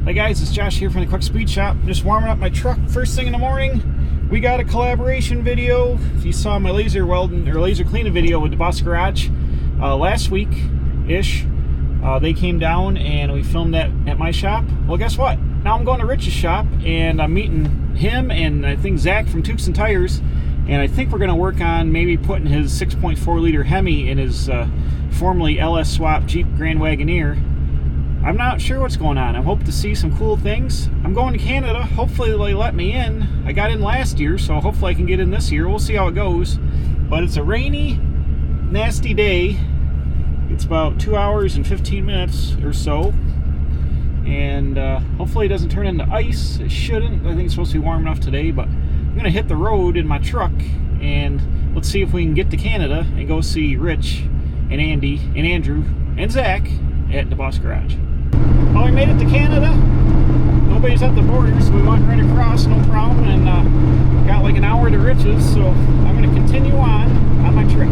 Hey guys, it's Josh here from the Quick Speed Shop. Just warming up my truck first thing in the morning. We got a collaboration video. If you saw my laser welding or laser cleaning video with Deboss Garage last week-ish, they came down and we filmed that at my shop. Well, guess what? Now I'm going to Rich's shop and I'm meeting him and I think Zach from Tuques N Tires, and I think we're going to work on maybe putting his 6.4 liter Hemi in his formerly LS swap Jeep Grand Wagoneer. I'm not sure what's going on. I hope to see some cool things. I'm going to Canada. Hopefully they let me in. I got in last year, so hopefully I can get in this year. We'll see how it goes. But it's a rainy, nasty day. It's about 2 hours and 15 minutes or so. And hopefully it doesn't turn into ice. It shouldn't. I think it's supposed to be warm enough today, but I'm going to hit the road in my truck and let's see if we can get to Canada and go see Rich and Andy and Andrew and Zach at Deboss Garage. Well, we made it to Canada. Nobody's at the border, so we went right across, no problem, and got like an hour to Rich's, so I'm going to continue on my trip.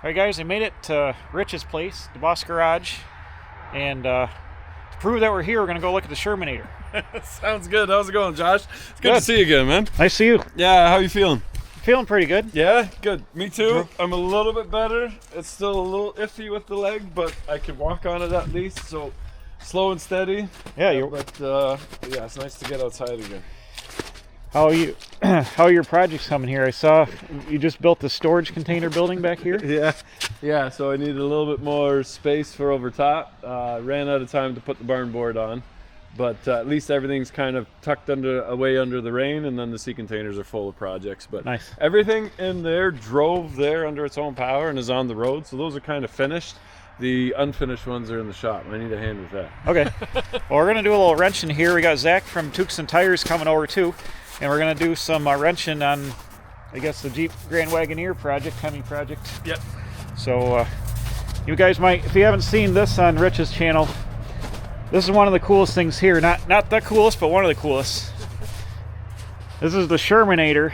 Alright guys, I made it to Rich's place, Deboss Garage, and to prove that we're here, we're going to go look at the Shermanator. Sounds good. How's it going, Josh? It's good to see you again, man. Nice to see you. Yeah, how you feeling? Feeling pretty good. Yeah, good. Me too. I'm a little bit better. It's still a little iffy with the leg, but I can walk on it at least, so slow and steady. Yeah, yeah, it's nice to get outside again. How are you? How are your projects coming here? I saw you just built the storage container building back here. Yeah. So I needed a little bit more space for over top. Ran out of time to put the barn board on, but at least everything's kind of tucked away under the rain, and then the sea containers are full of projects. But nice. Everything in there drove there under its own power and is on the road, so those are kind of finished. The unfinished ones are in the shop. I need a hand with that. Okay. Well, we're gonna do a little wrenching here. We got Zach from Tuques N Tires coming over too. And we're going to do some wrenching on, I guess, the Jeep Grand Wagoneer project, Hemi project. Yep. So you guys might, if you haven't seen this on Rich's channel, this is one of the coolest things here. Not the coolest, but one of the coolest. This is the Shermanator.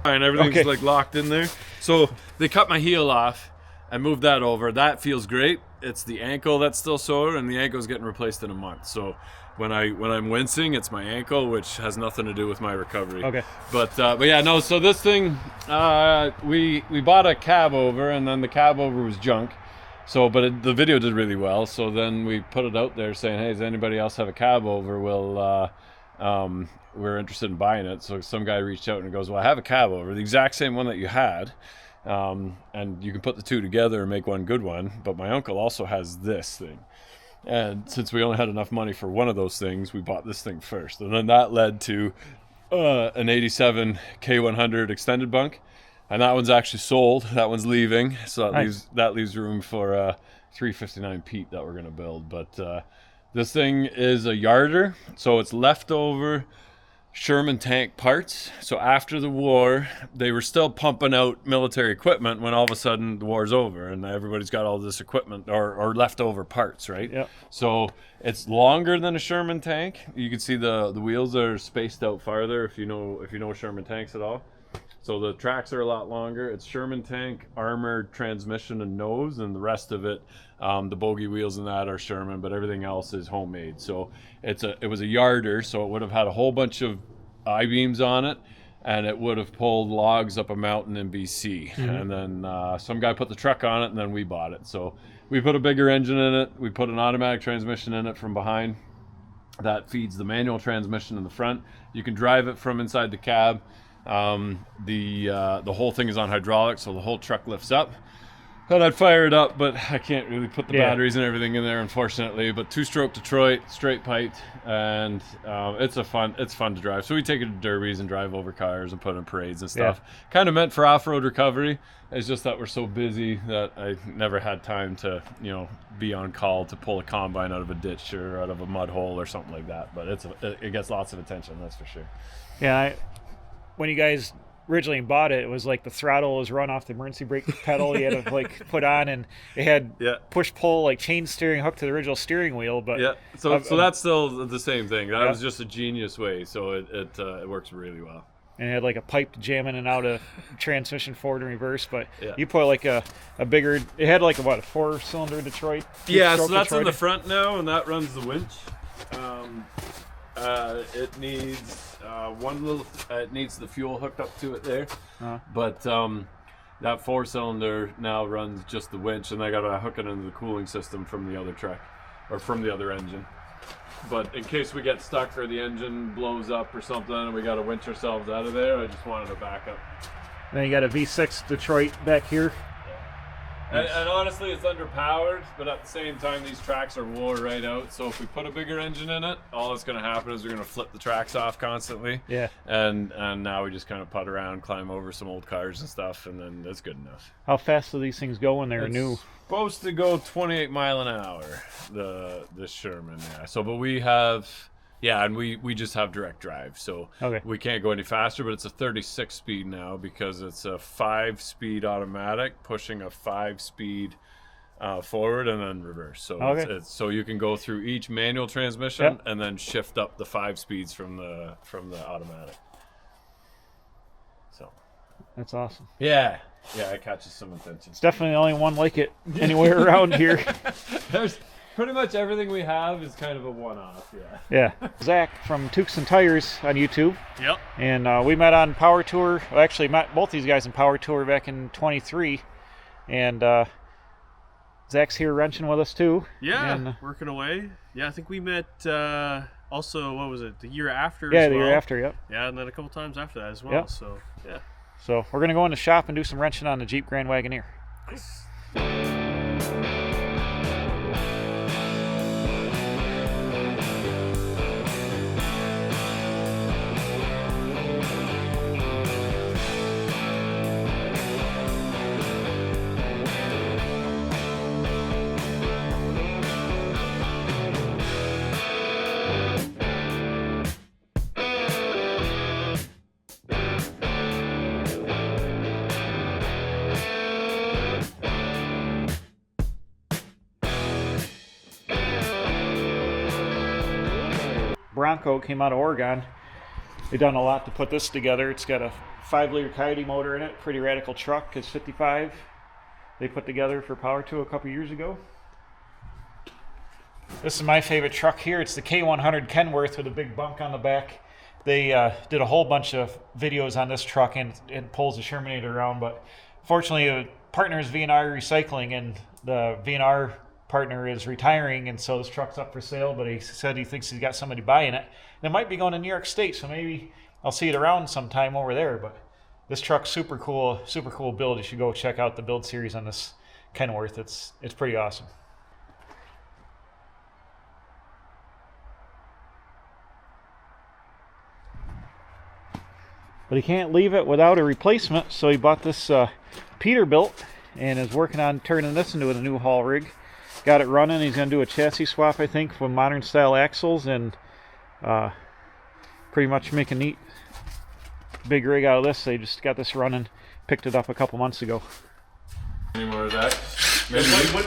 And everything's like locked in there. So they cut my heel off and moved that over. That feels great. It's the ankle that's still sore, and the ankle's getting replaced in a month. So when I'm wincing, it's my ankle, which has nothing to do with my recovery. Okay. But yeah, no. So this thing, we bought a cab over, and then the cab over was junk. So, but the video did really well. So then we put it out there saying, hey, does anybody else have a cab over? We're interested in buying it. So some guy reached out and goes, well, I have a cab over, the exact same one that you had. And you can put the two together and make one good one. But my uncle also has this thing. And since we only had enough money for one of those things, we bought this thing first. And then that led to an 87 K100 extended bunk. And that one's actually sold. That one's leaving. So that leaves room for 359 Pete that we're going to build. But this thing is a yarder. So it's leftover Sherman tank parts. So after the war, they were still pumping out military equipment when all of a sudden the war's over and everybody's got all this equipment or leftover parts, right? Yep. So it's longer than a Sherman tank. You can see the wheels are spaced out farther if you know Sherman tanks at all. So the tracks are a lot longer. It's Sherman tank, armored transmission and nose, and the rest of it, the bogey wheels and that are Sherman, but everything else is homemade. So it was a yarder, so it would have had a whole bunch of I-beams on it, and it would have pulled logs up a mountain in BC. Mm-hmm. And then some guy put the truck on it, and then we bought it. So we put a bigger engine in it. We put an automatic transmission in it from behind that feeds the manual transmission in the front. You can drive it from inside the cab. The whole thing is on hydraulics, so the whole truck lifts up. Thought I'd fire it up, but I can't really put the Yeah. batteries and everything in there, unfortunately. But 2-stroke Detroit, straight piped, and it's fun to drive. So we take it to derbies and drive over cars and put in parades and stuff. Kind of meant for off-road recovery. It's just that we're so busy that I never had time to, be on call to pull a combine out of a ditch or out of a mud hole or something like that. But it gets lots of attention, that's for sure. Yeah, when you guys originally bought it, it was like the throttle was run off the emergency brake pedal you had to like put on, and it had push pull like chain steering hooked to the original steering wheel. But so that's still the same thing. That was just a genius way, so it works really well. And it had like a pipe to jam in and out of transmission forward and reverse. But you put like a bigger, it had like a 4-cylinder Detroit. So that's in the front now, and that runs the winch. It needs it needs the fuel hooked up to it there, but that 4-cylinder now runs just the winch, and I gotta hook it into the cooling system from the other truck or from the other engine. But in case we get stuck or the engine blows up or something and we gotta winch ourselves out of there, I just wanted a backup. And then you got a V6 Detroit back here. And honestly, it's underpowered, but at the same time, these tracks are wore right out. So if we put a bigger engine in it, all that's going to happen is we're going to flip the tracks off constantly. Yeah. And now we just kind of putt around, climb over some old cars and stuff, and then that's good enough. How fast do these things go when they're new? Supposed to go 28 mile an hour. The Sherman, yeah. So, but we have. Yeah, and we just have direct drive, so we can't go any faster, but it's a 36 speed now because it's a 5-speed automatic pushing a 5-speed forward and then reverse. So it's so you can go through each manual transmission and then shift up the 5 speeds from the automatic. So that's awesome. Yeah, it catches some attention. It's definitely the only one like it anywhere around here. There's pretty much everything we have is kind of a one-off, Yeah. Zach from Tuques N Tires on YouTube. Yep. And we met on Power Tour. Well, actually, met both these guys in Power Tour back in 23. And Zach's here wrenching with us too. Yeah, and working away. Yeah, I think we met also, what was it, the year after Yeah, as the well. year after, yep. Yeah, and then a couple times after that as well, so yeah. So we're going to go in the shop and do some wrenching on the Jeep Grand Wagoneer. Nice. Bronco came out of Oregon. They've done a lot to put this together. It's got a 5-liter Coyote motor in it. Pretty radical truck. It's 55. They put together for Power Tour a couple years ago. This is my favorite truck here. It's the K100 Kenworth with a big bunk on the back. They did a whole bunch of videos on this truck, and it pulls the Shermanator around. But fortunately, the partner is V&R Recycling, and the V&R partner is retiring, and so this truck's up for sale, but he said he thinks he's got somebody buying it. And it might be going to New York State, so maybe I'll see it around sometime over there. But this truck's super cool build. You should go check out the build series on this Kenworth. It's pretty awesome. But he can't leave it without a replacement, so he bought this Peterbilt and is working on turning this into a new haul rig. Got it running. He's going to do a chassis swap, I think, with modern style axles, and pretty much make a neat big rig out of this. They just got this running, picked it up a couple months ago. Any more of that?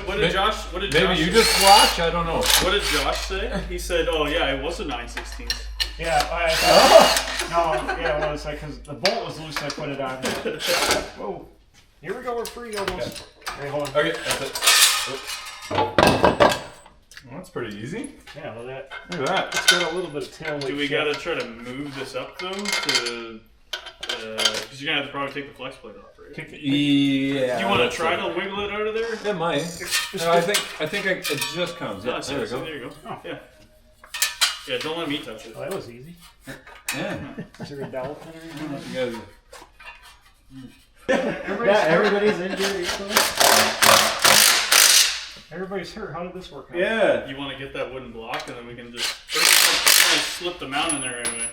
What did Josh Maybe you just watch? I don't know. What did Josh say? He said, "Oh yeah, it was a 9/16." Yeah, it was like because the bolt was loose. I put it on. Whoa! Here we go. We're free almost. Okay, hold on. Okay, that's it. Well, that's pretty easy. Yeah, look at that. Look at that. It's got a little bit of tail weight. Do we gotta try to move this up though? To because you're gonna have to probably take the flex plate off, right? Yeah. Do you want to try to wiggle it out of there? It might. No, I think it just comes. Yeah, there we go. There you go. Oh, yeah. Yeah, don't let me touch it. Oh, that was easy. Yeah. Is there a dowel pin or anything? You guys. Everybody's injured. Everybody's hurt. How did this work out? Yeah. You want to get that wooden block, and then we can just slip the mount in there anyway.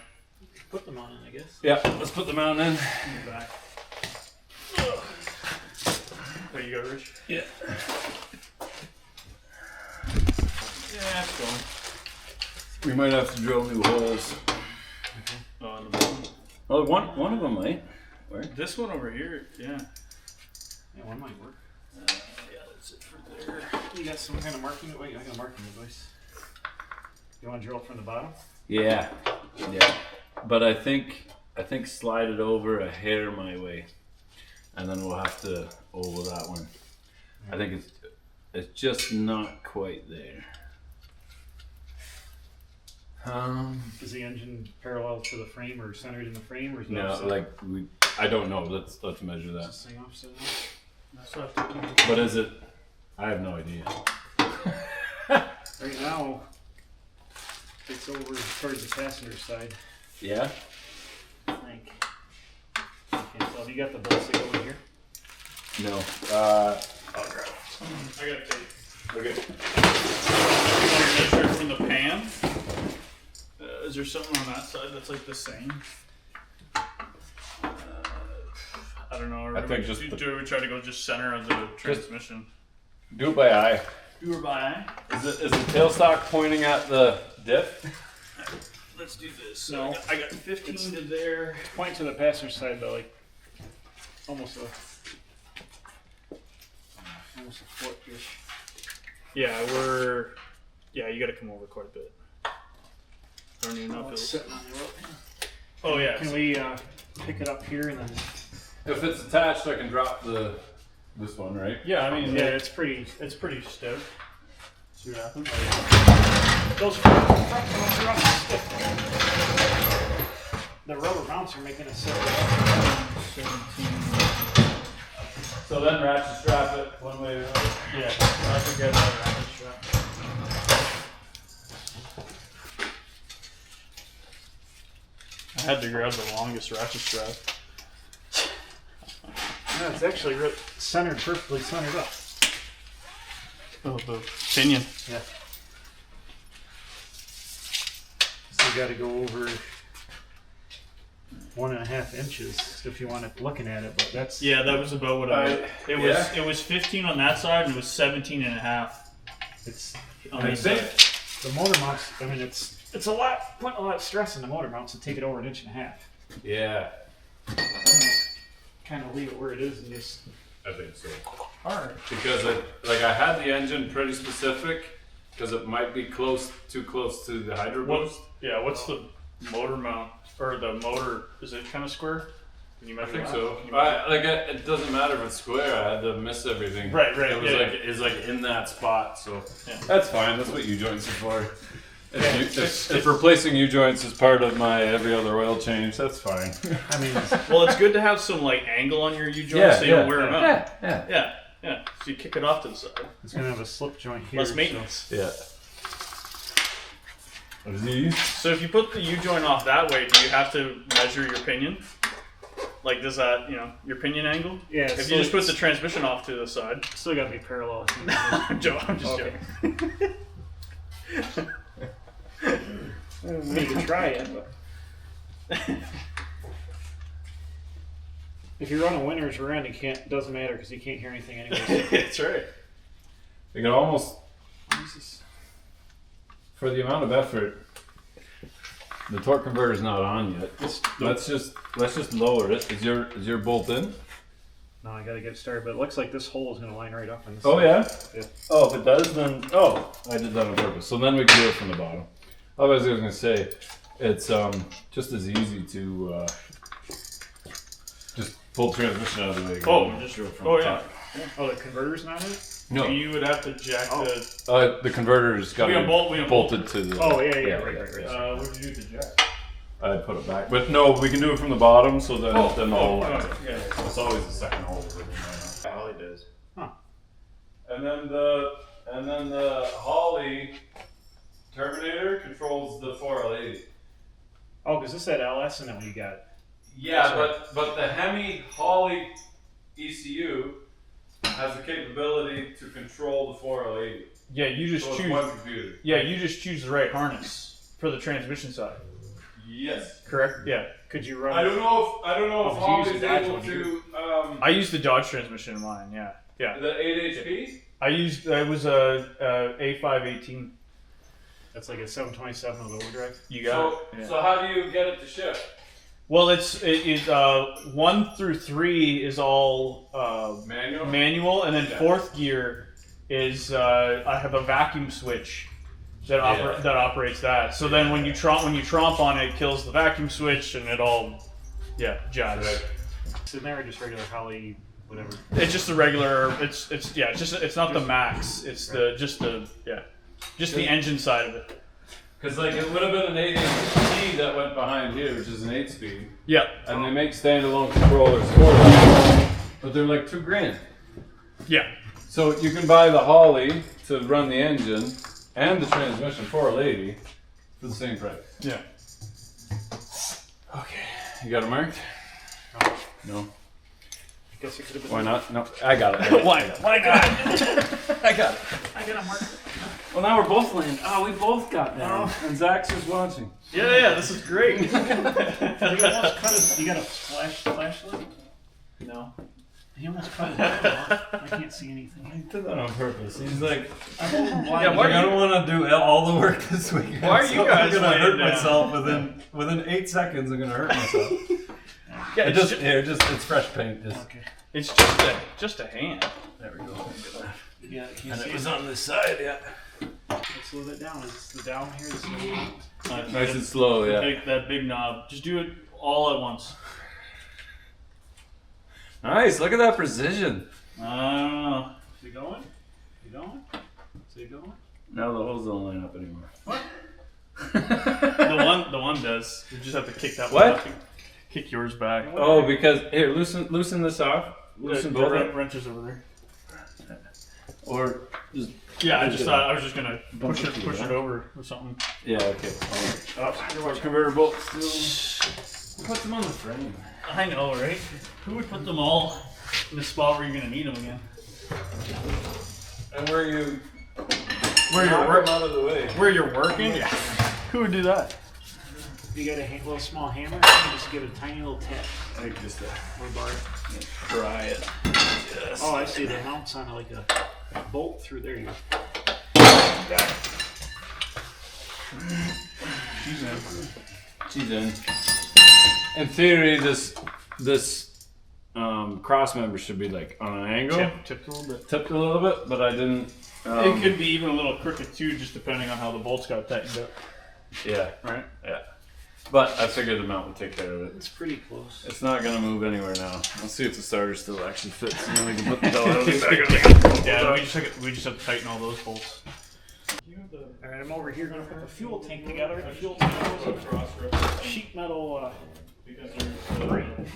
Put them on in, I guess. Yeah, let's put the mount in. In the back. There you go, Rich. Yeah. Yeah, it's going. We might have to drill new holes. Oh, in the bottom. Well, one of them might work. This one over here, yeah. Yeah, one might work. Yeah, that's it for there. You got some kind of marking? Wait, I got a marking device. You want to drill it from the bottom? Yeah, yeah. But I think slide it over a hair my way, and then we'll have to oval that one. I think it's just not quite there. Is the engine parallel to the frame or centered in the frame, or is it No, offset? I don't know. Let's measure that. Is this thing offset now? That's what I have to do. But is it? I have no idea. Right now, it's over towards the passenger side, Yeah. I think. I can't tell. Do you got the bolts that go in here? No. I'll grab it. I got a tape. Okay. You want to measure from the pan? Is there something on that side that's like the same? I don't know. I think just do we try to go just center of the transmission? Do it by eye. Do or by eye? Is the tailstock pointing at the diff? Let's do this. No. I got 15 to there. Point to the passenger side, though, like almost a foot-ish. Yeah, you got to come over quite a bit. I don't even know if it's sitting on the rope. Oh yeah. Can we pick it up here and then? If it's attached, I can drop this one, right? Yeah, I mean, Yeah, it's pretty stiff. See what happens. Those front mounts are up stiff. The rubber mounts are making it sit. 17. So then ratchet strap it one way or the other. Yeah, I forget that ratchet strap. I had to grab the longest ratchet strap. No, it's actually centered, perfectly centered up. Oh, the pinion. Yeah. So you got to go over 1.5 inches if you want it looking at it, but that's Yeah, that was about what it was 15 on that side and it was 17 and a half it's on this side. the motor mounts. I mean, it's a lot, putting a lot of stress in the motor mounts to take it over 1.5 inches. Yeah. Kind of leave it where it is and just. I think so. Alright. Because I had the engine pretty specific because it might be too close to the hydro boost. What's the motor mount or the motor? Is it kind of square? Can you I measure think that? so. Can you measure It doesn't matter if it's square. I had to miss everything. Right, It was yeah, it's like in that spot. So Yeah. that's fine. That's what U-joints are for. If replacing U-joints is part of my every other oil change, that's fine. I mean, Well, it's good to have some like angle on your U-joints so you don't wear them out. Yeah. Yeah. So you kick it off to the side. it's gonna have a slip joint here. Less maintenance. Yeah. What is these? So if you put the U-joint off that way, do you have to measure your pinion? Like, does that, your pinion angle? Yeah. If you just put the transmission off to the side. Still got to be parallel. I'm just joking. We need to try it, but if you run a winner's around, it doesn't matter because you can't hear anything anyway. That's right. You can almost, for the amount of effort, the torque converter is not on yet. Let's just lower it. Is your bolt in? No, I got to get started, but it looks like this hole is going to line right up in this. Oh yeah. Yeah. Oh, if it does, then I did that on purpose. So then we can do it from the bottom. Otherwise, I was gonna say it's just as easy to just pull the transmission out of the way. Just do it from oh the yeah. top. Oh, the converter's not in? No, You would have to jack the converter's got We to have be bolt- we have bolted to the. Oh yeah, right. what did you do to jack? I put it back, but no, we can do it from the bottom. So then the whole. Yeah. It's always the second hole. Holley does. Huh. And then the Holley Terminator controls the 4L80. Oh, because this had LS in it when you got it. Yeah, That's but the Hemi Holley ECU has the capability to control the 4L80. Yeah, you just So it's choose. one computer. Yeah, you just choose the right harness for the transmission side. Yes. Correct. Yeah. Could you run? I don't know if Holley's use the Dodge able one, to. I used the Dodge transmission in mine. Yeah. Yeah. The 8 HP. I was a A518. That's like a 727 with overdrive. You got it. Yeah. So how do you get it to shift? Well, it 1 through 3 is all manual, and then Yeah. 4th gear is I have a vacuum switch that operates that. So then when you tromp on it, it kills the vacuum switch, and it all jives. Right. So there, just regular Holley, whatever. It's just the regular. It's not the max. It's just the engine side of it. Because like it would have been an 8 HP that went behind here, which is an 8-speed. Yeah. And they make standalone controllers for that, but they're like $2,000. Yeah. So you can buy the Holley to run the engine and the transmission 4L80 for the same price. Yeah. Okay. You got it marked? No. I guess it could have been. Why not? No, I got it. Why not? I got it. I got a mark. Well, now we're both landing. Oh, we both got that. And Zach's just watching. Yeah. This is great. You got a flashlight? No. He almost cut it off. I can't see anything. He did that on purpose. He's like, I'm holding blind. Yeah, why I don't want to do all the work this weekend. Why are you guys I'm gonna hurt laying down? myself within 8 seconds. I'm gonna hurt myself. Yeah. It's fresh paint. Okay. It's just a hand. There we go. Yeah, I can't And see it was it. on this side, yeah. Let's slow that down. Is the down here the slow? Nice and slow, yeah. That big knob. Just do it all at once. Nice. Look at that precision. I don't know. Is it going? Is it going? Now the holes don't line up anymore. The one does. You just have to kick that What? one up. Kick yours back. Oh, because here, loosen this off. Loosen both up. wrenches over there. Or just Yeah, I Push just it thought up. I was just gonna push it over or something. yeah, okay. Torque converter bolts still. Put them on the frame. I know, right? Who would put them all in the spot where you're gonna need them again? And where you Where knock you're them out of the way. where you're working? Yeah. Who would do that? You got a little small hammer, and just give it a tiny little tap. I think just Or bar. try it. Yes. Oh, I see. The mount's on like a bolt through there. You go. She's in. In theory, this cross member should be like on an angle, Tipped a little bit. tipped a little bit, but I didn't. It could be even a little crooked too, just depending on how the bolts got tightened up. Yeah, Right? yeah. But I figured the mount would take care of it. It's pretty close. It's not gonna move anywhere now. Let's see if the starter still actually fits, and then we can put the belt back. Yeah, we just have to tighten all those bolts. All right, I'm over here going to put the fuel tank together. The fuel tank was a sheet metal frame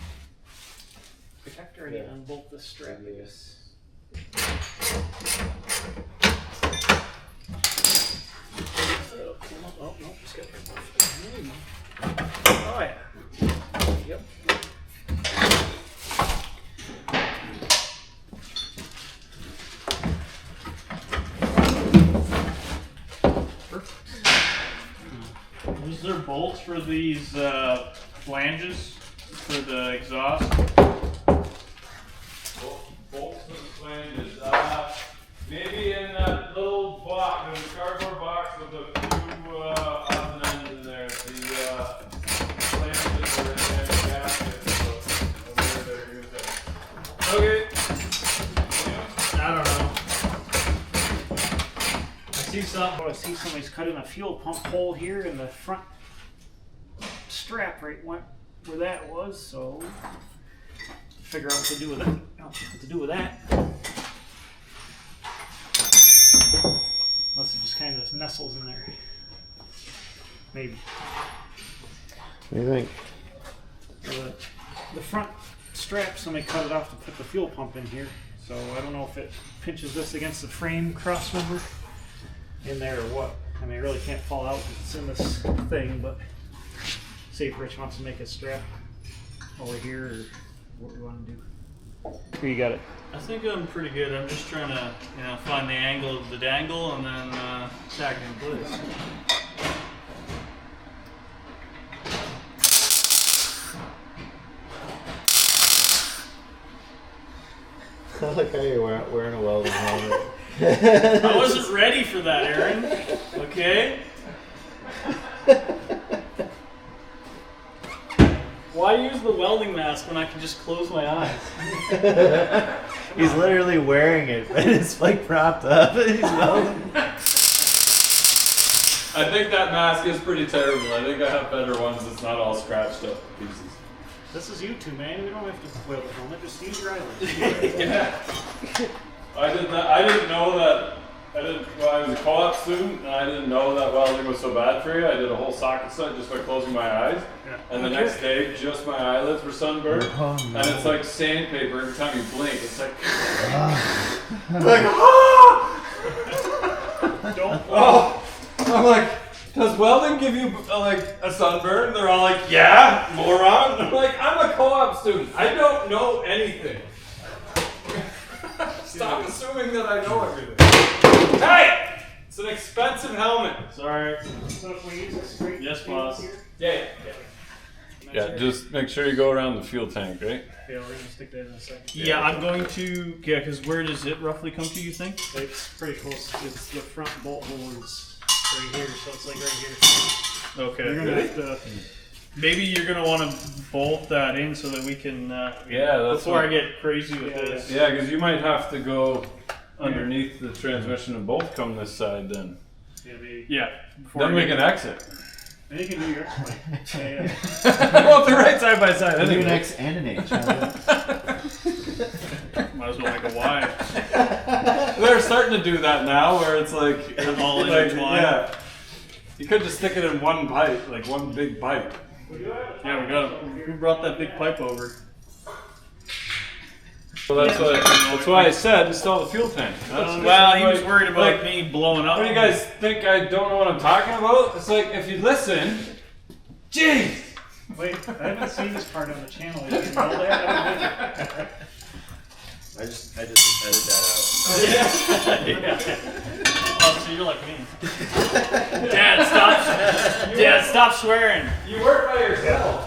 protector. I need to unbolt this strap, I guess. Oh, no, just got oh, yeah. Yep. Was there bolts for these flanges for the exhaust? Bolts for the flanges. Maybe in that little box, the cardboard box with the two odds and ends in there. The flanges are in there, the gaskets, so whatever they're using. Okay. I don't know. I see somebody's cut in a fuel pump hole here in the front strap right where that was, so figure out what to do with that. What to do with that. Unless it just kind of nestles in there. Maybe. What do you think? The front strap, somebody cut it off to put the fuel pump in here, so I don't know if it pinches this against the frame cross member in there or what. I mean, it really can't fall out because it's in this thing, but see if Rich wants to make a strap over here or what we want to do. Here, you got it. I think I'm pretty good. I'm just trying to, find the angle of the dangle and then tack it in place. I like how you're wearing a welding helmet. I wasn't ready for that, Aaron. Okay? Why use the welding mask when I can just close my eyes? He's literally wearing it, but it's like propped up and he's welding. I think that mask is pretty terrible. I think I have better ones that's not all scratched up pieces. This is YouTube, man. We don't have to weld the helmet. Just use your eyelids. Yeah. I didn't know that. Well, I was a co-op student, and I didn't know that welding was so bad for you. I did a whole socket set just by closing my eyes. Yeah. And the next day, just my eyelids were sunburned. Oh, no. And it's like sandpaper every time you blink. It's like, like, Don't. Oh, I'm like, does welding give you like a sunburn? They're all like, yeah, moron. I'm like, I'm a co-op student. I don't know anything. Stop assuming that I know everything. Hey! It's an expensive helmet. Sorry. So if we use a straight yes, boss. Yeah. Yeah, just make sure you go around the fuel tank, right? Yeah, we're going to stick that in a second. Yeah, I'm going to, because where does it roughly come to, you think? It's pretty close. It's the front bolt holes right here, so it's like right here. Okay. You're going to have to... Maybe you're going to want to bolt that in so that we can, yeah, that's before I get crazy with this. Yeah, because you might have to go underneath the transmission and both come this side then. Yeah. Then we can exit. And you can do your X-plate. Yeah. Well, they're right side by side. Do an X and an H. Might as well make a Y. They're starting to do that now, where it's like all intertwined. Yeah. You could just stick it in one pipe, like one big pipe. Yeah, we got it. We brought that big pipe over. So that's why I said install the fuel tank. Well, he was worried about me blowing up. What do you guys think? I don't know what I'm talking about? It's like, if you listen, jeez. Wait, I haven't seen this part on the channel. You can know that? I just edit that out. Yeah. Oh, so you're like me. Dad, stop swearing. You work by yourself.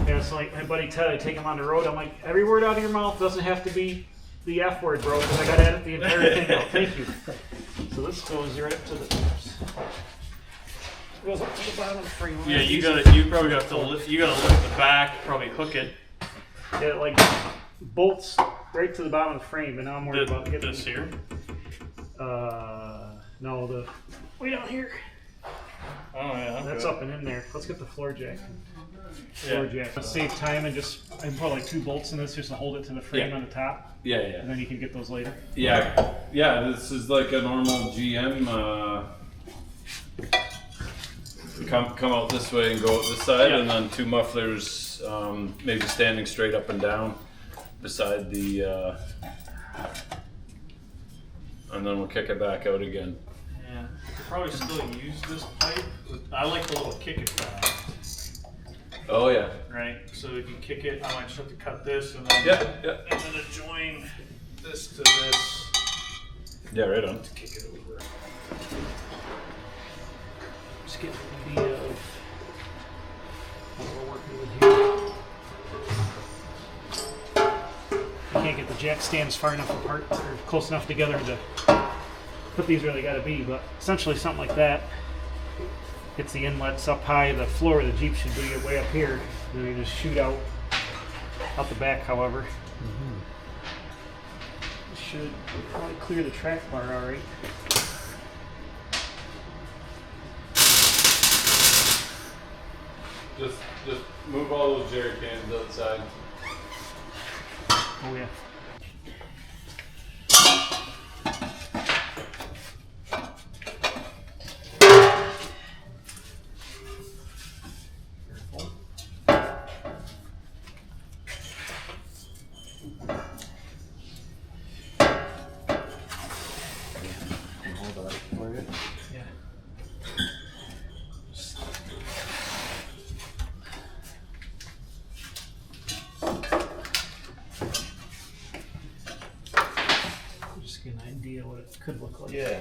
Yeah, it's like my buddy Ted, I take him on the road. I'm like, every word out of your mouth doesn't have to be the F word, bro, because I got to edit the entire thing out. Thank you. So this goes right up to the tips. Goes up to the bottom of the frame. Yeah, you probably got to lift. You got to lift the back, probably hook it. Yeah, it like bolts right to the bottom of the frame, and now I'm worried about getting this here. No, the way down here. Oh yeah, that's up and in there. Let's get the floor jack. Floor jack. Let's save time and I can put like 2 bolts in this just to hold it to the frame on the top. Yeah. And then you can get those later. Yeah. This is like a normal GM. Come out this way and go out this side, and then 2 mufflers, maybe standing straight up and down beside the, and then we'll kick it back out again. Yeah, you could probably still use this pipe. I like the little kick it back. Oh yeah. Right. So if you kick it, I might just have to cut this and then and then join this to this. Yeah, right on. To kick it over. Just get an idea of what we're working with here. You can't get the jack stands far enough apart or close enough together to put these where they got to be, but essentially something like that. Gets the inlets up high. The floor of the Jeep should be way up here. And then you just shoot out the back, however. Should probably clear the track bar all right. Just move all those jerry cans outside. Oh yeah. could look like. Yeah.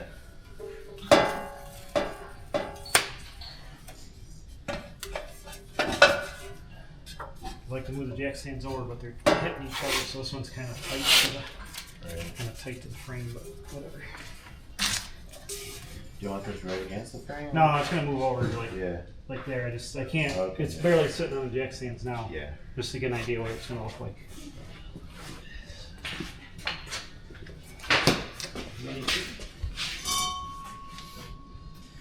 I like to move the jack stands over, but they're hitting each other, so this one's kind of tight to the frame, but whatever. Do you want this right against the frame? No, it's gonna move over like there. I can't. Okay. It's barely sitting on the jack stands now. Yeah. Just to get an idea what it's gonna look like.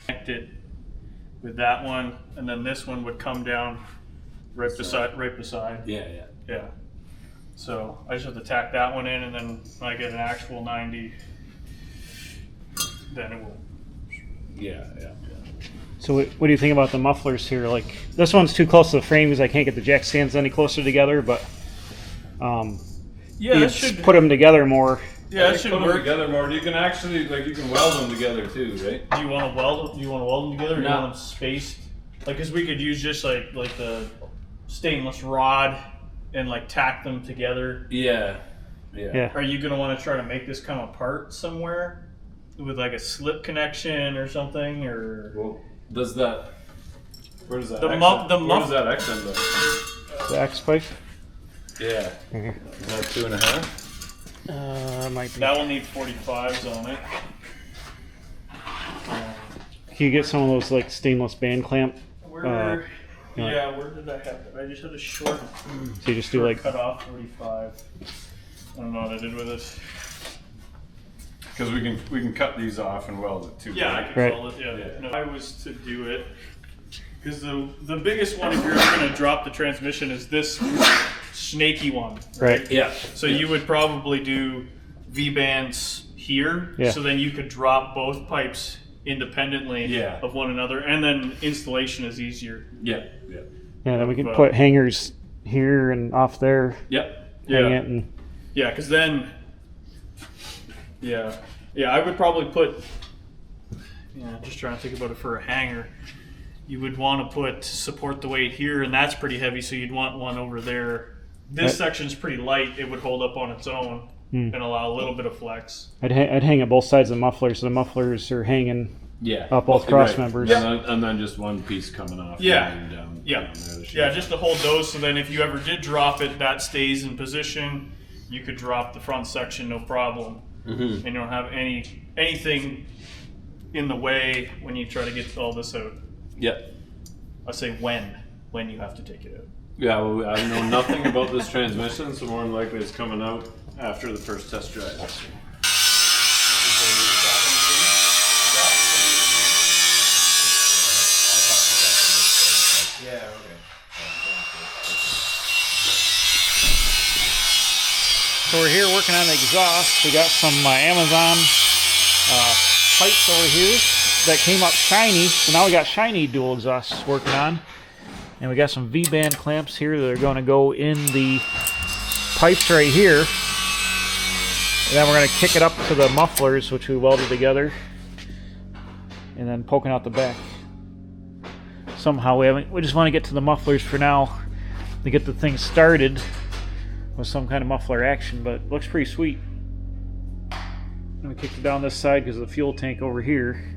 Connect it with that one, and then this one would come down right beside. Yeah. So I just have to tack that one in, and then when I get an actual 90, then it will. Yeah. So what do you think about the mufflers here? Like this one's too close to the frame because I can't get the jack stands any closer together, but Yeah, you it should put them together more. Yeah, it Put should them work. together more. You can actually you can weld them together too, right? Do you want to weld? Do you want to weld them together? Or do you No. want them spaced? Like, cause we could use just like the stainless rod and like tack them together. Yeah. Are you gonna want to try to make this come apart somewhere with like a slip connection or something, or? Well, where does that The X muff- end? the Where muff- does that X end up? The X pipe. Yeah. Is that 2.5? Might be. That will need 45s on it. Can you get some of those like stainless band clamp? Where? Yeah, where did I have it? I just had a short. So you just do like. cut off 45. I don't know what I did with it. Because we can cut these off and weld it too. Yeah, I right? can Right. call it. Yeah. No, if I was to do it, because the biggest one if you're going to drop the transmission is this snaky one. Right. Yeah. So you would probably do V-bands here, Yeah. so then you could drop both pipes independently Yeah. of one another, and then installation is easier. Yeah. Yeah, then we can put hangers here and off there. Yep. Hang it and Yeah, because then, I would probably put. Yeah, just trying to think about it for a hanger. You would want to put support the weight here, and that's pretty heavy, so you'd want one over there. This section's pretty light; it would hold up on its own and allow a little bit of flex. I'd hang at both sides of the muffler, so the mufflers are hanging Yeah. up both cross members. And then just one piece coming off. Yeah. And down, Yeah, down there, the yeah, shaft. just to hold those. So then, if you ever did drop it, that stays in position. You could drop the front section, no problem, and you don't have anything in the way when you try to get all this out. Yeah. I say when you have to take it out. Yeah, well, I know nothing about this transmission, so more than likely it's coming out after the first test drive. Yeah, okay. So we're here working on the exhaust. We got some Amazon pipes over here that came up shiny. So now we got shiny dual exhausts working on. And we got some V-band clamps here that are going to go in the pipes right here. And then we're going to kick it up to the mufflers, which we welded together. And then poking out the back. Somehow we just want to get to the mufflers for now to get the thing started with some kind of muffler action, but it looks pretty sweet. And we kicked it down this side because of the fuel tank over here.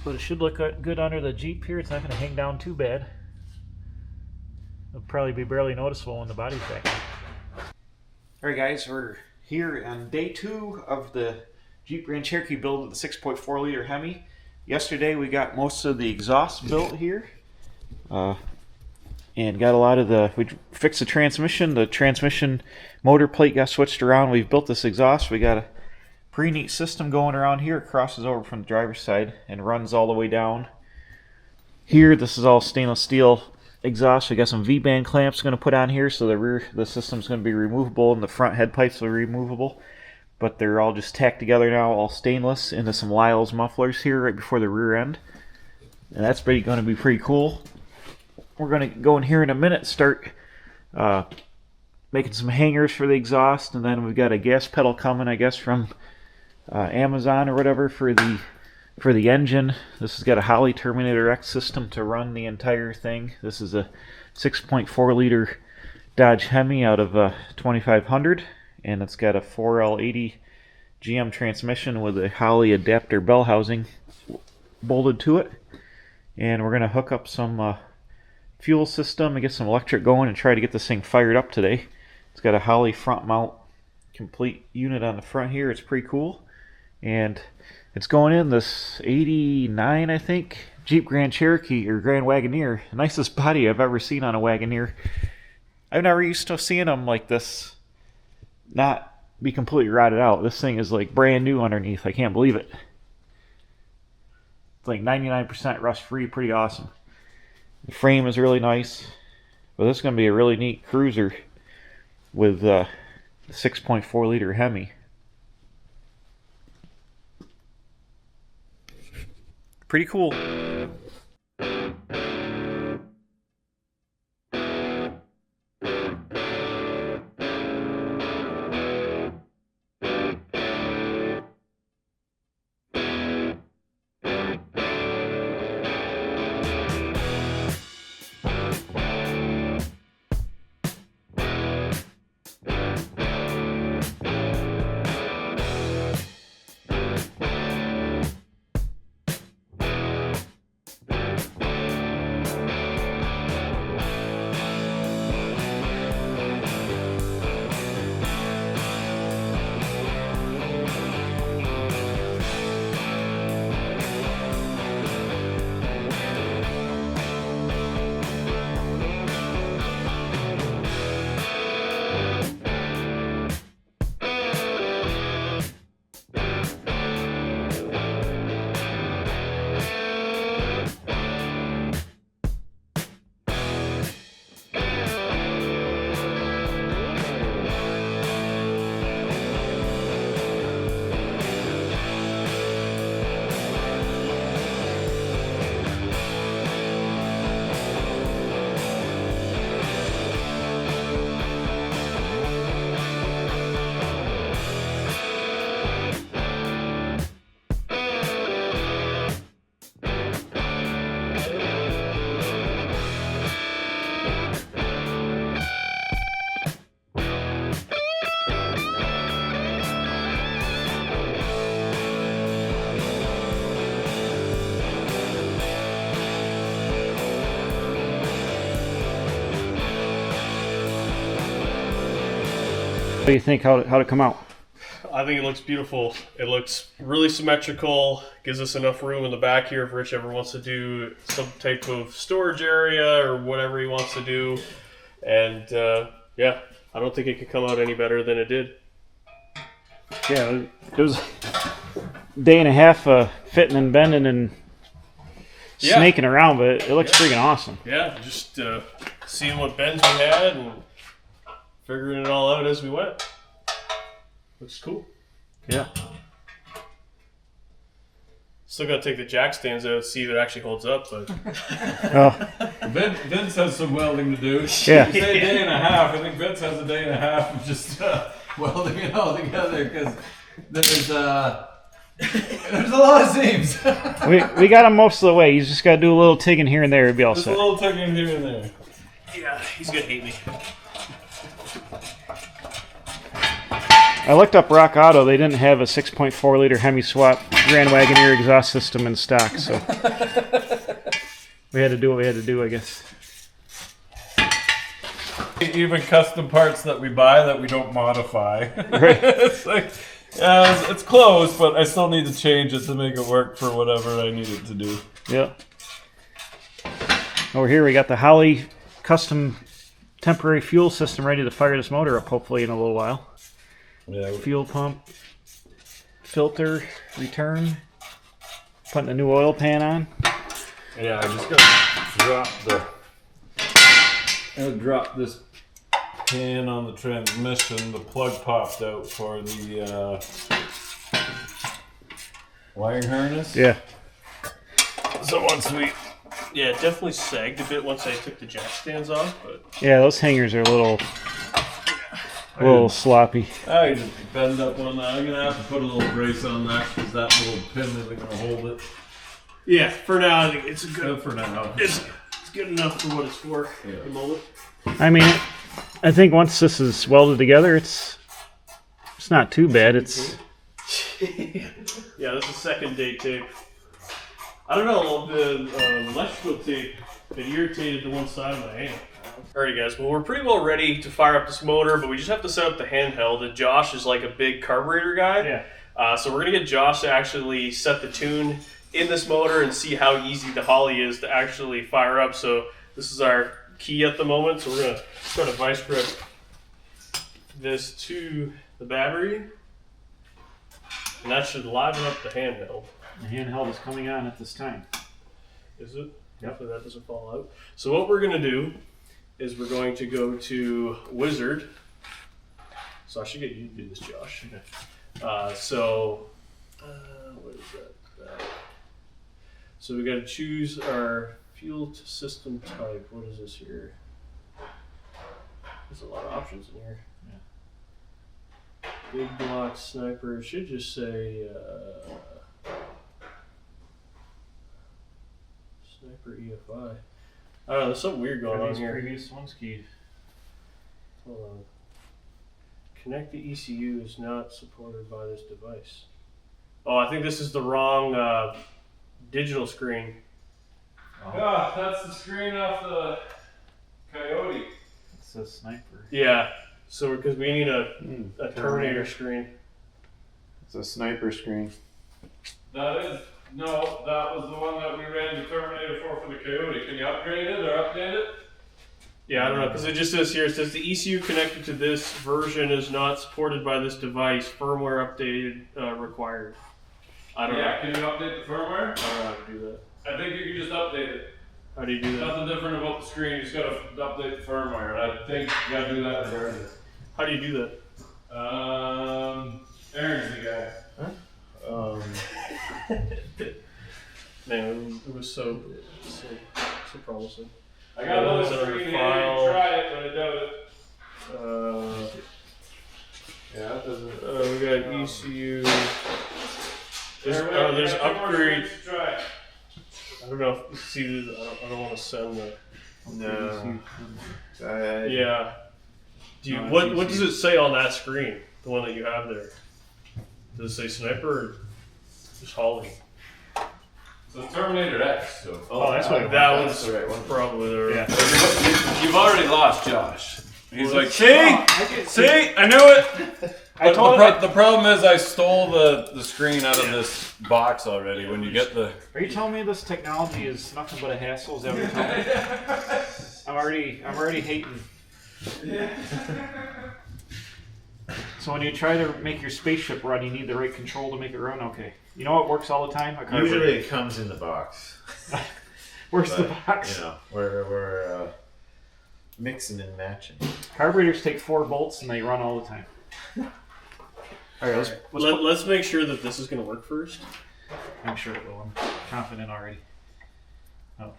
But it should look good under the Jeep here. It's not going to hang down too bad. It'll probably be barely noticeable when the body's back. Alright guys, we're here on day 2 of the Jeep Grand Cherokee build with the 6.4 liter Hemi. Yesterday we got most of the exhaust built here. And got a lot of we fixed the transmission motor plate got switched around. We've built this exhaust. We got a pretty neat system going around here. It crosses over from the driver's side and runs all the way down. Here, this is all stainless steel exhaust. We got some V-band clamps going to put on here, so the system's going to be removable and the front head pipes are removable. But they're all just tacked together now, all stainless, into some Lyle's mufflers here right before the rear end. And that's going to be pretty cool. We're going to go in here in a minute, start making some hangers for the exhaust, and then we've got a gas pedal coming, I guess, from Amazon or whatever for the engine. This has got a Holley Terminator X system to run the entire thing. This is a 6.4 liter Dodge Hemi out of 2500, and it's got a 4L80 GM transmission with a Holley adapter bell housing bolted to it. And we're going to hook up some fuel system and get some electric going and try to get this thing fired up today. It's got a Holley front mount complete unit on the front here. It's pretty cool. And it's going in this 89, I think, Jeep Grand Cherokee or Grand Wagoneer. The nicest body I've ever seen on a Wagoneer. I've never used to seeing them like this not be completely rotted out. This thing is like brand new underneath. I can't believe it. It's like 99% rust free. Pretty awesome. The frame is really nice. But this is going to be a really neat cruiser with a 6.4 liter Hemi. Pretty cool. What do you think? How'd it come out? I think it looks beautiful. It looks really symmetrical. Gives us enough room in the back here if Rich ever wants to do some type of storage area or whatever he wants to do. And yeah, I don't think it could come out any better than it did. Yeah, it was a day and a half fitting and bending and snaking around, but it looks freaking awesome. Yeah, just seeing what bends we had and figuring it all out as we went. Looks cool. Yeah. Still got to take the jack stands out and see if it actually holds up. But Vince has some welding to do. Yeah. You say a day and a half. I think Vince has a day and a half of just welding it all together because there's a lot of seams. we got him most of the way. He's just got to do a little tigging here and there. It'll be all Just set. a little tugging here and there. yeah, he's going to hate me. I looked up Rock Auto. They didn't have a 6.4 liter Hemi swap Grand Wagoneer exhaust system in stock, so we had to do what we had to do, I guess. Even custom parts that we buy that we don't modify. Right. It's like, yeah, it's close, but I still need to change it to make it work for whatever I need it to do. Yeah. Over here we got the Holley custom temporary fuel system ready to fire this motor up hopefully in a little while. Yeah. Fuel pump, filter, return, putting a new oil pan on. Yeah, I just gotta drop this pan on the transmission. The plug popped out for the wiring harness. Yeah. So once we... Yeah, it definitely sagged a bit once I took the jack stands off, but... Yeah, those hangers are a little sloppy. I just bend up on that. I'm gonna have to put a little brace on that because that little pin isn't gonna hold it. Yeah, for now I think it's a good... For now. It's good enough for what it's for at the moment. I mean, I think once this is welded together, it's not too bad. It's yeah, this is second day tape. I don't know, the electrical tape, it irritated the one side of my hand. Alrighty guys, well we're pretty well ready to fire up this motor, but we just have to set up the handheld, and Josh is like a big carburetor guy. yeah. So we're gonna get Josh to actually set the tune in this motor and see how easy the Holley is to actually fire up. So this is our key at the moment, so we're gonna try to vice grip this to the battery, and that should liven up the handheld. The handheld is coming on at this time. Is it? Yep. Hopefully that doesn't fall out. So what we're gonna do is we're going to go to Wizard. So I should get you to do this, Josh. What is that? So we got to choose our fuel system type. What is this here? There's a lot of options in here. Yeah. Big block sniper. It should just say Sniper EFI. I don't know, there's something weird going on here. Previous ones, Keith. Hold on. Connect the ECU is not supported by this device. Oh, I think this is the wrong digital screen. Oh, that's the screen off the Coyote. It says sniper. Yeah, so because we need a Terminator screen. It's a sniper screen. That was the one that we ran the Terminator for the Coyote. Can you upgrade it or update it? Yeah, I don't know, because it just says here, it says the ECU connected to this version is not supported by this device. Firmware updated required. I don't know. Can you update the firmware? I don't know how to do that. I think you can just update it. How do you do that? Nothing different about the screen, you just gotta update the firmware. And I think you gotta do that regardless. How do you do that? Aaron's the guy. Man, it was so promising. I got another Those are screen here, you file. can try it, but I doubt it. Yeah, it doesn't. We got ECU. There, There's yeah, two more upgrade. screens to try. I don't know. See, I don't want to send the. No. Yeah. Do you? No, What does it say on that screen? The one that you have there. Does it say sniper or just Holley? So it's Terminator X. So. Oh, that's what it That was. one's the right one. probably there. Yeah. You've already lost Josh. He's like, See, I knew it. I told the problem is I stole the screen out of this box already. When you get the, Are you telling me this technology is nothing but a hassle? Is that what you're telling me? I'm already hating. So when you try to make your spaceship run, you need the right control to make it run. Okay. You know what works all the time? A carburetor. Usually it comes in the box. Where's the But, box? You know, we're mixing and matching. Carburetors take 4 bolts and they run all the time. All right, Let's make sure that this is going to work first. I'm sure it will. I'm confident already. Oh.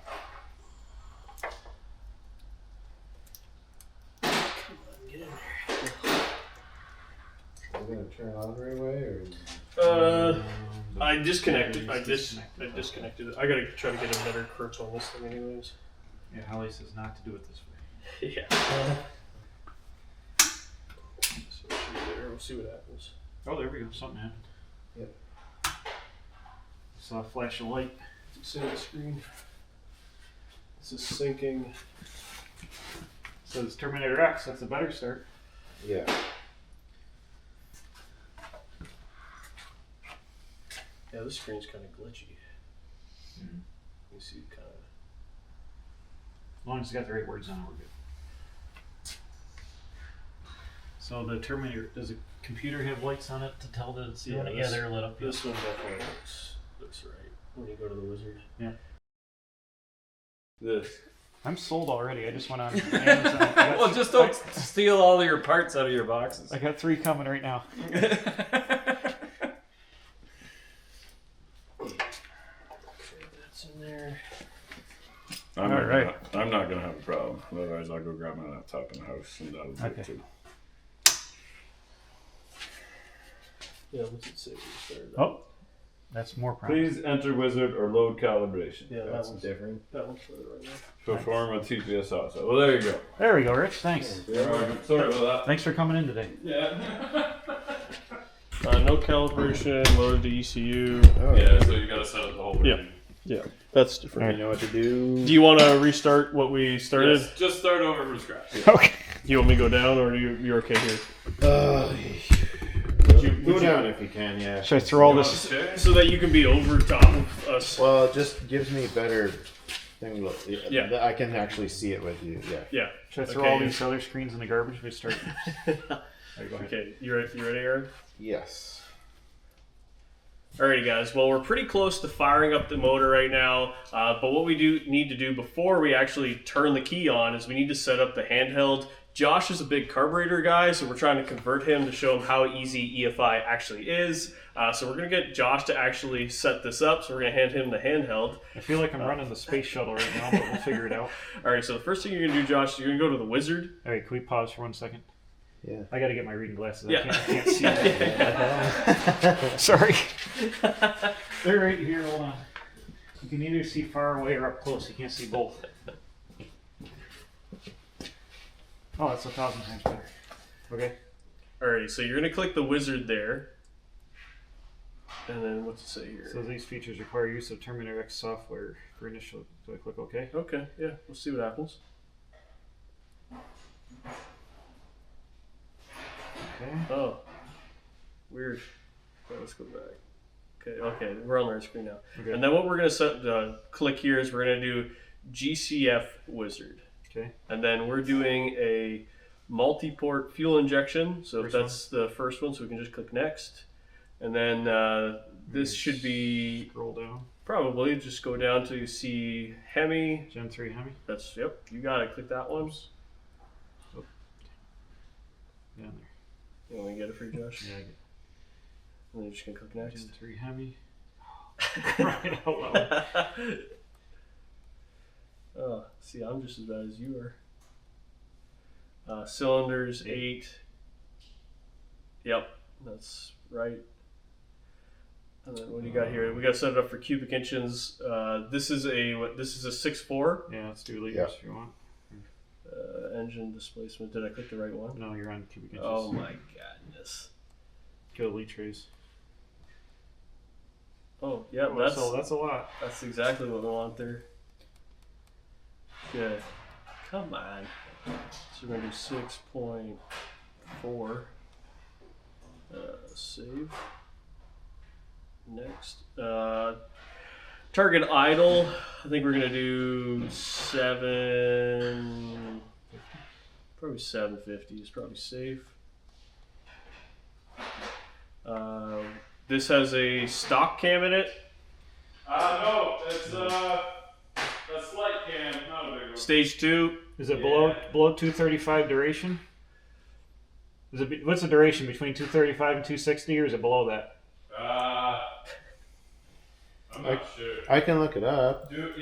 Are we gonna turn on right away, or? I disconnected. I disconnected it. I gotta try to get a better crutch on this thing, anyways. Yeah, Holley says not to do it this way. Yeah. So there. We'll see what happens. Oh, there we go. Something happened. Yep. Saw a flash of light. See the screen. This is syncing. So it's Terminator X. That's a better start. Yeah. Yeah, this screen's kind of glitchy. You see, kind of. As long as it's got the right words on it, we're good. So the Terminator, does the computer have lights on it to tell that it's doing it? Yeah, they're lit up. This one definitely looks right when you go to the wizard. Yeah. this. I'm sold already. I just went on Amazon. Well, just don't steal all your parts out of your boxes. I got 3 coming right now. That's in there. I'm not gonna have a problem. Otherwise, I'll go grab my laptop in the house and that'll do Okay. it too. Yeah, what's it say? We started Oh, That's more promising. Please enter wizard or load calibration. Yeah, That's that one's different. That one's further right now. Perform a TPS also. Well, there you go. There we go, Rich. Thanks. You're welcome. Sorry about Thanks for coming in today. that. Yeah. No calibration, loaded to ECU. Oh, Yeah, so you gotta set up the whole Yeah. thing. Yeah, that's different. You know what to do. Do you want to restart what we started? Yes, just start over from scratch. Okay. Do you want me to go down, or you're okay here? Go down if you can, yeah. Should I throw all You this? want to stay? So that you can be over top of us. Well, it just gives me better thing. Look, Yeah. that I can actually see it with you. Yeah. Yeah. Should I throw Okay. all these other screens in the garbage? We start. Okay, you ready, Aaron? Yes. Alrighty, guys. Well, we're pretty close to firing up the motor right now. But what we need to do before we actually turn the key on is we need to set up the handheld. Josh is a big carburetor guy, so we're trying to convert him to show him how easy EFI actually is. So we're going to get Josh to actually set this up. So we're going to hand him the handheld. I feel like I'm running the space shuttle right now, but we'll figure it out. Alright, so the first thing you're going to do, Josh, is you're going to go to the wizard. All right, can we pause for 1 second? Yeah. I got to get my reading glasses. Yeah. I can't see it. Sorry. They're right here. Hold on. You can either see far away or up close. You can't see both. Oh, that's 1,000 times better. Okay. Alrighty, so you're going to click the wizard there. And then what's it say here? So these features require use of Terminator X software for initial. So I click OK. Okay, yeah, we'll see what happens. Okay. Oh, weird. Okay, let's go back. Okay, we're on the right screen now. Okay. And then what we're going to click here is we're going to do GCF Wizard. Okay. And then we're doing a multi-port fuel injection. So First that's the first one, so we can just click next. And then this should be Scroll down. probably just go down to see hemi. Gen 3 Hemi. That's, yep, you got it. Click that one. Down You want me to get it for you, Josh? there. Yeah. I get And then you're just going to click next. Gen 3 Hemi. Right out loud. Oh, see, I'm just as bad as you are. Cylinders 8. Yep, that's right. And then what do you got here? We got to set it up for cubic inches. This is a 6.4. Yeah, let's do liters Yeah. if you want. Engine displacement. Did I click the right one? No, you're on cubic inches. Oh my goodness. Kilolit trays. Oh yeah, That's a lot. that's exactly what we want there. Good. Come on. So we're gonna do 6.4. Save. Next. Target idle. I think we're gonna do 7. Probably 750 is probably safe. This has a stock cam in it. No, it's a slight cam, not a big one. Stage 2. Is it Yeah. below 235 duration? Is it what's the duration between 235 and 260, or is it below that? I'm not sure. I can look it up. See if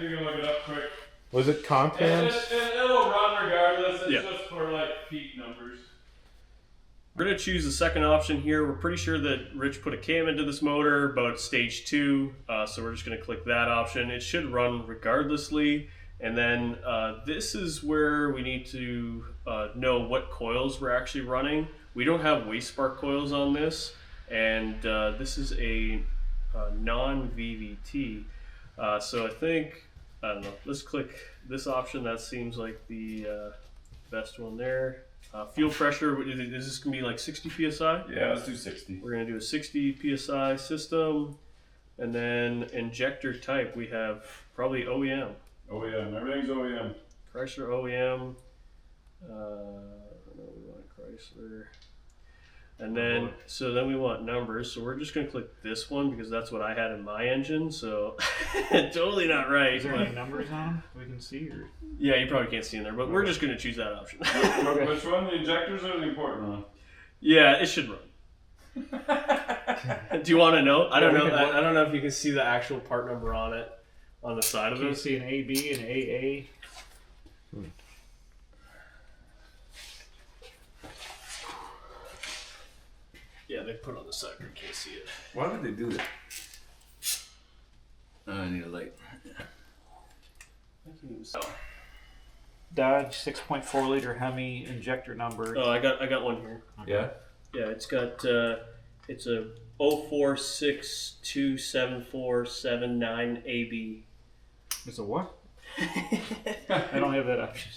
you can look it up quick. Was it comp cams? It'll run regardless. It's Yeah. just for like peak numbers. We're going to choose the second option here. We're pretty sure that Rich put a cam into this motor, but it's stage 2. So we're just going to click that option. It should run regardlessly. And then this is where we need to know what coils we're actually running. We don't have waste spark coils on this. And this is a non-VVT. So I think, I don't know, let's click this option. That seems like the best one there. Fuel pressure, is this going to be like 60 PSI? Yeah, let's do 60. We're going to do a 60 PSI system. And then injector type, we have probably OEM. OEM, everything's OEM. Chrysler OEM. We want Chrysler. And then, so then we want numbers. So we're just going to click this one because that's what I had in my engine. So totally not right. Is there but- any numbers on them we can see? Or? yeah, you probably can't see in there, but we're just going to choose that option. Okay. Which one? The injectors or the important one? Yeah, it should run. Do you want to know? I don't know. we can look. I don't know if you can see the actual part number on it, on the side of Can you it. see an AB and AA? Yeah, they put it on the side where you can't see it. Why would they do that? I need a light. Dodge 6.4 liter Hemi injector number. Oh, I got one here. Yeah. Yeah, it's got it's a 046274779AB. It's a what? I don't have that option.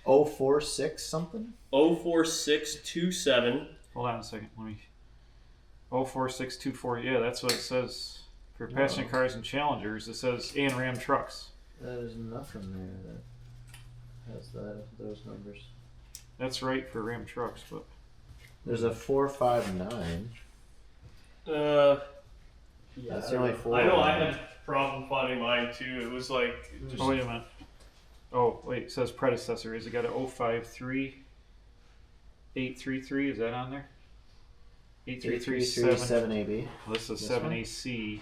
046 something? 04627. Hold on a second. Let me. 04624. Yeah, that's what it says for passenger cars and Challengers. It says and Ram trucks. There's nothing there that has those numbers. That's right for Ram trucks, but There's a 459. Yeah, That's the only four. I know I had a problem finding mine too. It was like just, oh wait a minute. Oh wait, it says predecessor. Is it got a 053833? Is that on there? 8337. 7AB. Well, this is This one? 7AC.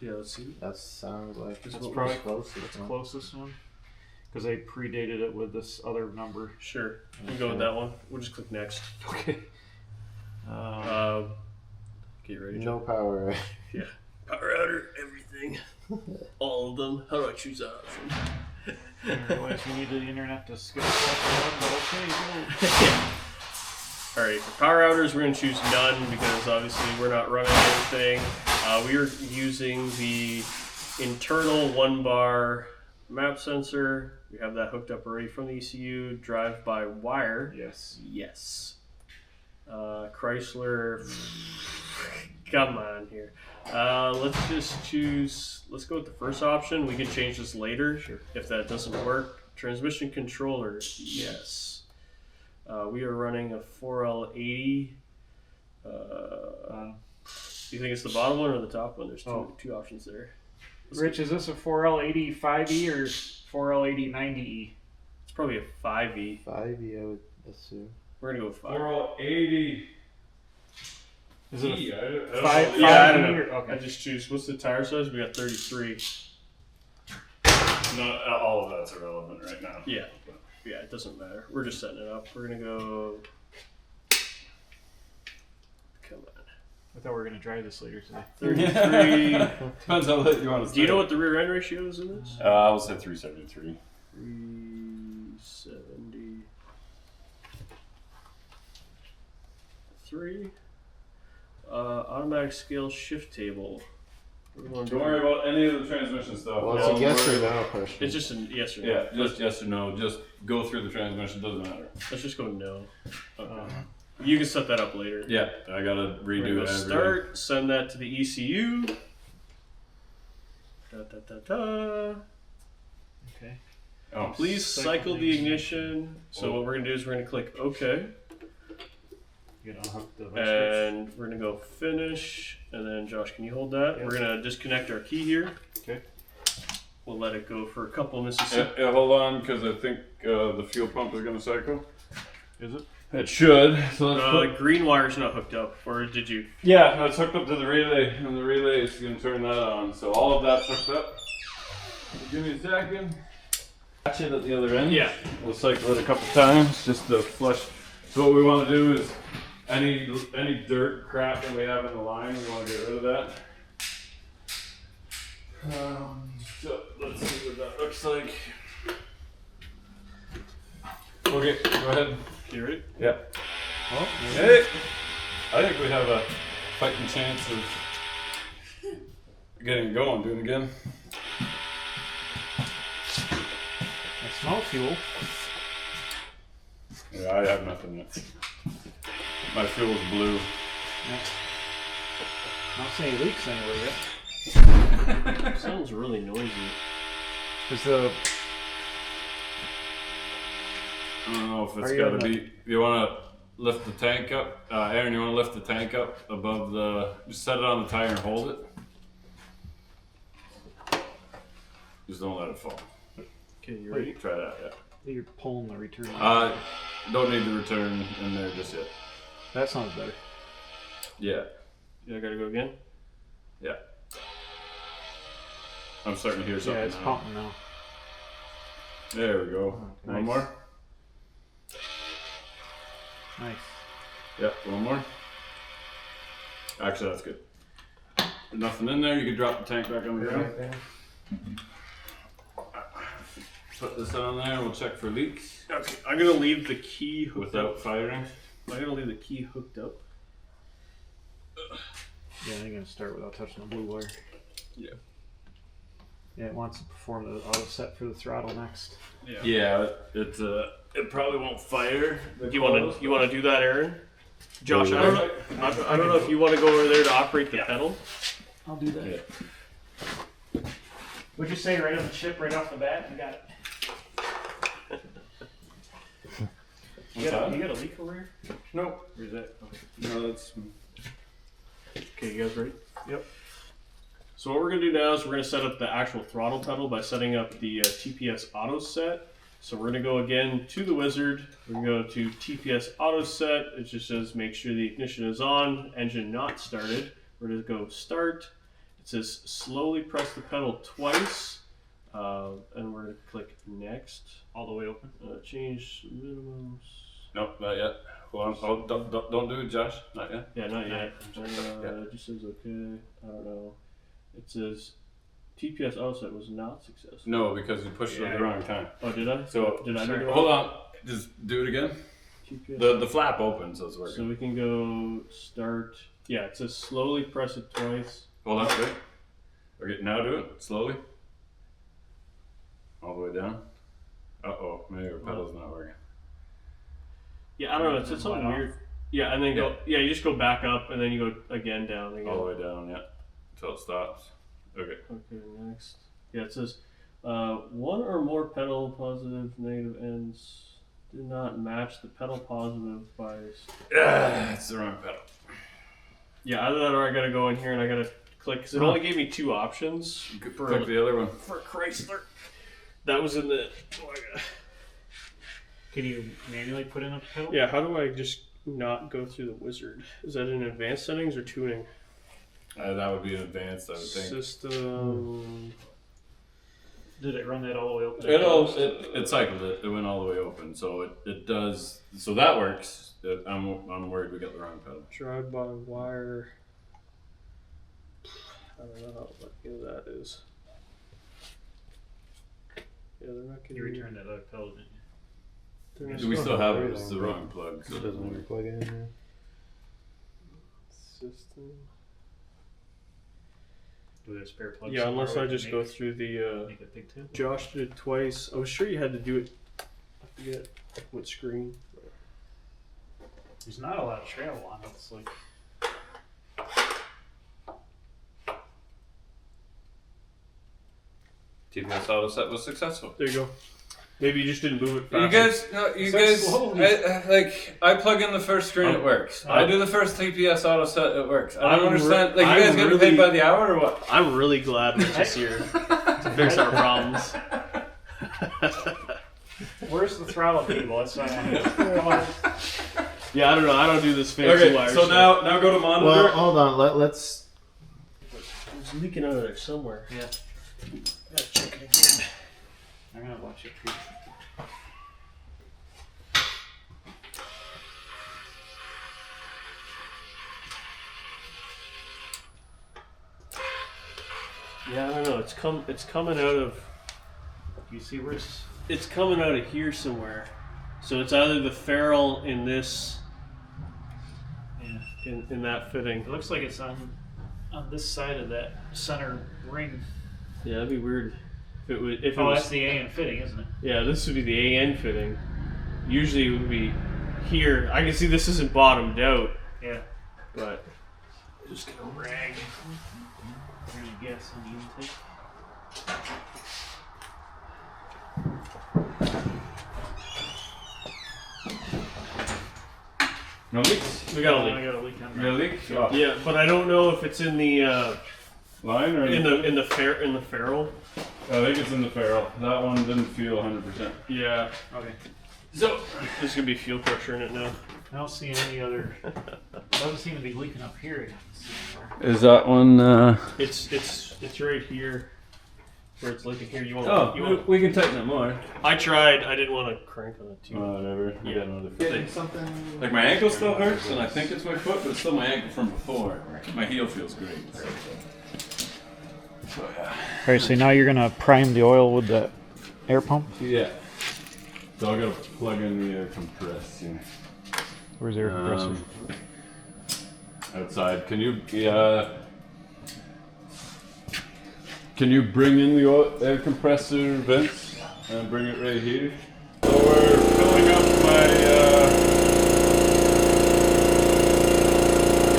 yeah. Let's see. That sounds like That's what probably was closest That's the one. closest one. Because they predated it with this other number. Sure, we'll go with that one. We'll just click next. Okay. Get ready. No power. Yeah. Power outer, everything. All of them. How do I choose that option? I realize we need the internet to skip stuff around, but okay, go. Alright, for power outers, we're going to choose none because obviously we're not running anything. We are using the internal 1-bar map sensor. We have that hooked up already from the ECU. Drive by wire. Yes. Yes. Chrysler. Come on here. Let's just choose. Let's go with the first option. We can change this later if that doesn't work. Transmission controller. Yes. We are running a 4L80. You think it's the bottom one or the top one? There's two options there. Rich, is this a 4L80 5E or 4L80 90E? It's probably a 5E. 5E, I would assume. We're gonna go with 5. 480. Is it a I don't know. 5? Yeah, I don't 5E know. or- okay. I just choose. What's the tire size? We got 33. Not all of that's irrelevant right now. Yeah. Yeah, it doesn't matter. We're just setting it up. We're gonna go. Come on. I thought we were going to drive this later today. 33. Depends how late you want to. Do you know what the rear end ratio is in this? I will say 373. 373. Automatic scale shift table. Don't worry about any of the transmission stuff. Well, it's a yes or no question. It's just a yes or no. Yeah, just yes or no. Just go through the transmission. Doesn't matter. Let's just go no. Okay. You can set that up later. Yeah, I gotta We're redo gonna it. start. Send that to the ECU. Da, da, da, da. Okay. Oh, Please cycle the ignition. So what we're gonna do is we're gonna click OK, You know, hook the and we're gonna go finish. And then Josh, can you hold that? Yes. We're gonna disconnect our key here. Okay. We'll let it go for a couple of Mississippi. Yeah, hold on, because I think the fuel pump is gonna cycle. Is it? It should. So let's The green wire's not hooked up, or did you? Yeah, no, it's hooked up to the relay, and the relay is going to turn that on. So all of that's hooked up. Give me a second. Catch it at the other end. Yeah. We'll cycle it a couple times just to flush. So what we want to do is any dirt crap that we have in the line, we want to get rid of that. So let's see what that looks like. Okay, go ahead. You ready? Yeah. Well, hey, I think we have a fighting chance of getting it going. Do it again. I smell fuel. Yeah, I have nothing yet. My fuel's blue. Yeah. Not seeing any leaks anywhere yet. Sounds really noisy. Is the I don't know if it's Are you got to on the- be. You want to lift the tank up, Aaron? You want to lift the tank up above the? Just set it on the tire and hold it. Just don't let it fall. Okay, you ready? Try that. Yeah. you're pulling the return? Don't need the return in there just yet. That sounds better. Yeah. Yeah, I gotta go again. Yeah. I'm starting to hear something. Yeah, it's now. pumping now. There we go. Nice. One more. Nice. Yeah, one more. Actually, that's good. Nothing in there. You can drop the tank back on the ground. Put this on there. We'll check for leaks. Okay, I'm gonna leave the key hooked Without up. firing. I'm gonna leave the key hooked up. Yeah, I'm gonna start without touching the blue wire. Yeah. Yeah, it wants to perform the auto set for the throttle next. Yeah, it probably won't fire. You wanna do that, Aaron? Josh, I don't know if you want to go over there to operate the pedal. I'll do that. Yeah. Would you say right on the chip, right off the bat? You got it. You got a leak over here? No. Where's that? Okay. No, that's. Okay, you guys ready? Yep. So what we're going to do now is we're going to set up the actual throttle pedal by setting up the TPS auto set. So we're going to go again to the wizard. We're going to go to TPS auto set. It just says make sure the ignition is on, engine not started. We're going to go start. It says slowly press the pedal twice. And we're going to click next. All the way open. Change minimums. Nope, not yet. Hold on. Oh, don't do it, Josh. Not yet. Yeah, not yet. Yeah. It just says okay. I don't know. It says TPS offset was not successful. No, because you pushed it at the wrong time. Oh, did I? So did I do it wrong? hold on. Just do it again. TPS. The flap opens, so it's working. So we can go start. Yeah, it says slowly press it twice. Hold on, wait. Okay, now do it slowly. All the way down. Uh-oh, maybe our pedal's not working. Yeah, I don't know. It's something weird. Yeah, and then go. Yeah, you just go back up, and then you go again down. Again. All the way down, yeah. Until it stops. Okay. Okay, next. Yeah, it says one or more pedal positive negative ends do not match the pedal positive bias. It's the wrong pedal. Yeah, either that or I gotta go in here and I gotta click, because it only gave me two options. You could click the other one. For Chrysler. That was in the. Can you manually put in a pedal? Yeah, how do I just not go through the wizard? Is that in advanced settings or tuning? That would be an advanced, I would think. System. Did it run that all the way open? It cycled it. It went all the way open, so it does. So that works. I'm worried we got the wrong pedal. Drive by wire. I don't know how lucky that is. Yeah, they're not getting. You returned that other pedal, didn't you? Do we still have it? It's the wrong plug. So It doesn't work. Plug it in there. System. Do we have spare plugs? Yeah, unless somewhere I we just can go through the. make it big too. Josh did it twice. I was sure you had to do it. I forget what screen. There's not a lot of trail on it. It's like. TPS auto set was successful. There you go. Maybe you just didn't move it fast. You guys, I plug in the first screen, it works. I do the first TPS auto set, it works. I don't understand. You guys getting paid by the hour or what? I'm really glad we're just here to fix our problems. Where's the throttle cable? That's what I want to know. Come on. Yeah, I don't know. I don't do this fancy wire. So stuff. now go to monitor. Well, hold on. Let's. It's leaking out of there somewhere. Yeah. Gotta check it again. I'm gonna watch it too. Yeah, I don't know. It's coming out of. You see where It's coming out of here somewhere. So it's either the ferrule in this. Yeah. In that fitting. It looks like it's on this side of that center ring. Yeah, that'd be weird. If it Oh, was, that's the AN fitting, isn't it? yeah, this would be the AN fitting. Usually it would be here. I can see this isn't bottomed out, Yeah. but Just gonna rag. We're gonna guess on the intake. No leaks. we got a I leak. got a leak on You there. got a leak? Oh. Yeah, but I don't know if it's in the Line or in the ferrule. I think it's in the ferrule. That one didn't feel 100%. Yeah. Okay. So there's gonna be fuel pressure in it now. I don't see any other. Doesn't seem to be leaking up here. Is that one? It's right here. where it's like here. You want? Oh, we can tighten it more. I tried. I didn't want to crank on it too. Whatever. Yeah. Something. Like my ankle still hurts, and I think it's my foot, but it's still my ankle from before. My heel feels great. So yeah. All right, so now you're gonna prime the oil with the air pump. Yeah. So I gotta plug in the air compressor. Where's the air compressor? Outside. Can you bring in the air compressor vents and bring it right here? So we're filling up my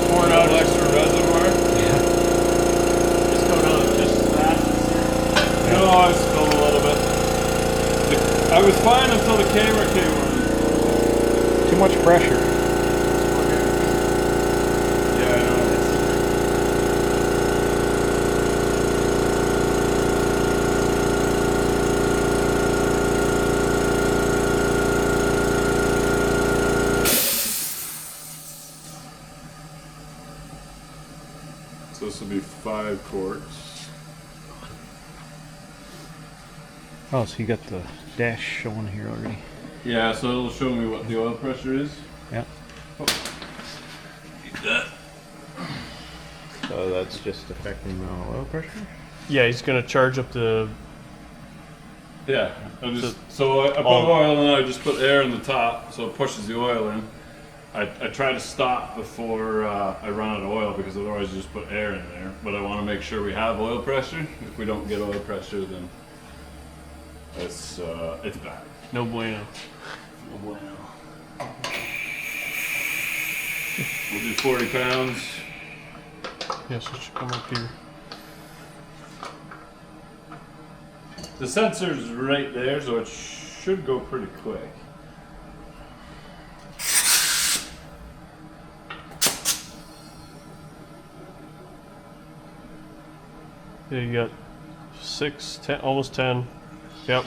pouring out extra reservoir. Yeah. Just coming out just as fast. No, I spilled a little bit. I was fine until the camera came on. Too much pressure. Yeah, I know. So this will be 5 quarts. Oh, so you got the dash showing here already. Yeah, so it'll show me what the oil pressure is. Yeah. So that's just affecting the oil pressure? Yeah, he's gonna charge up the. Yeah, I put oil in, I just put air in the top, so it pushes the oil in. I try to stop before I run out of oil because otherwise you just put air in there. But I want to make sure we have oil pressure. If we don't get oil pressure, then it's bad. No bueno. No bueno. We'll do 40 pounds. Yes, it should come up here. The sensor's right there, so it should go pretty quick. Yeah, you got 6, 10, almost 10. Yep.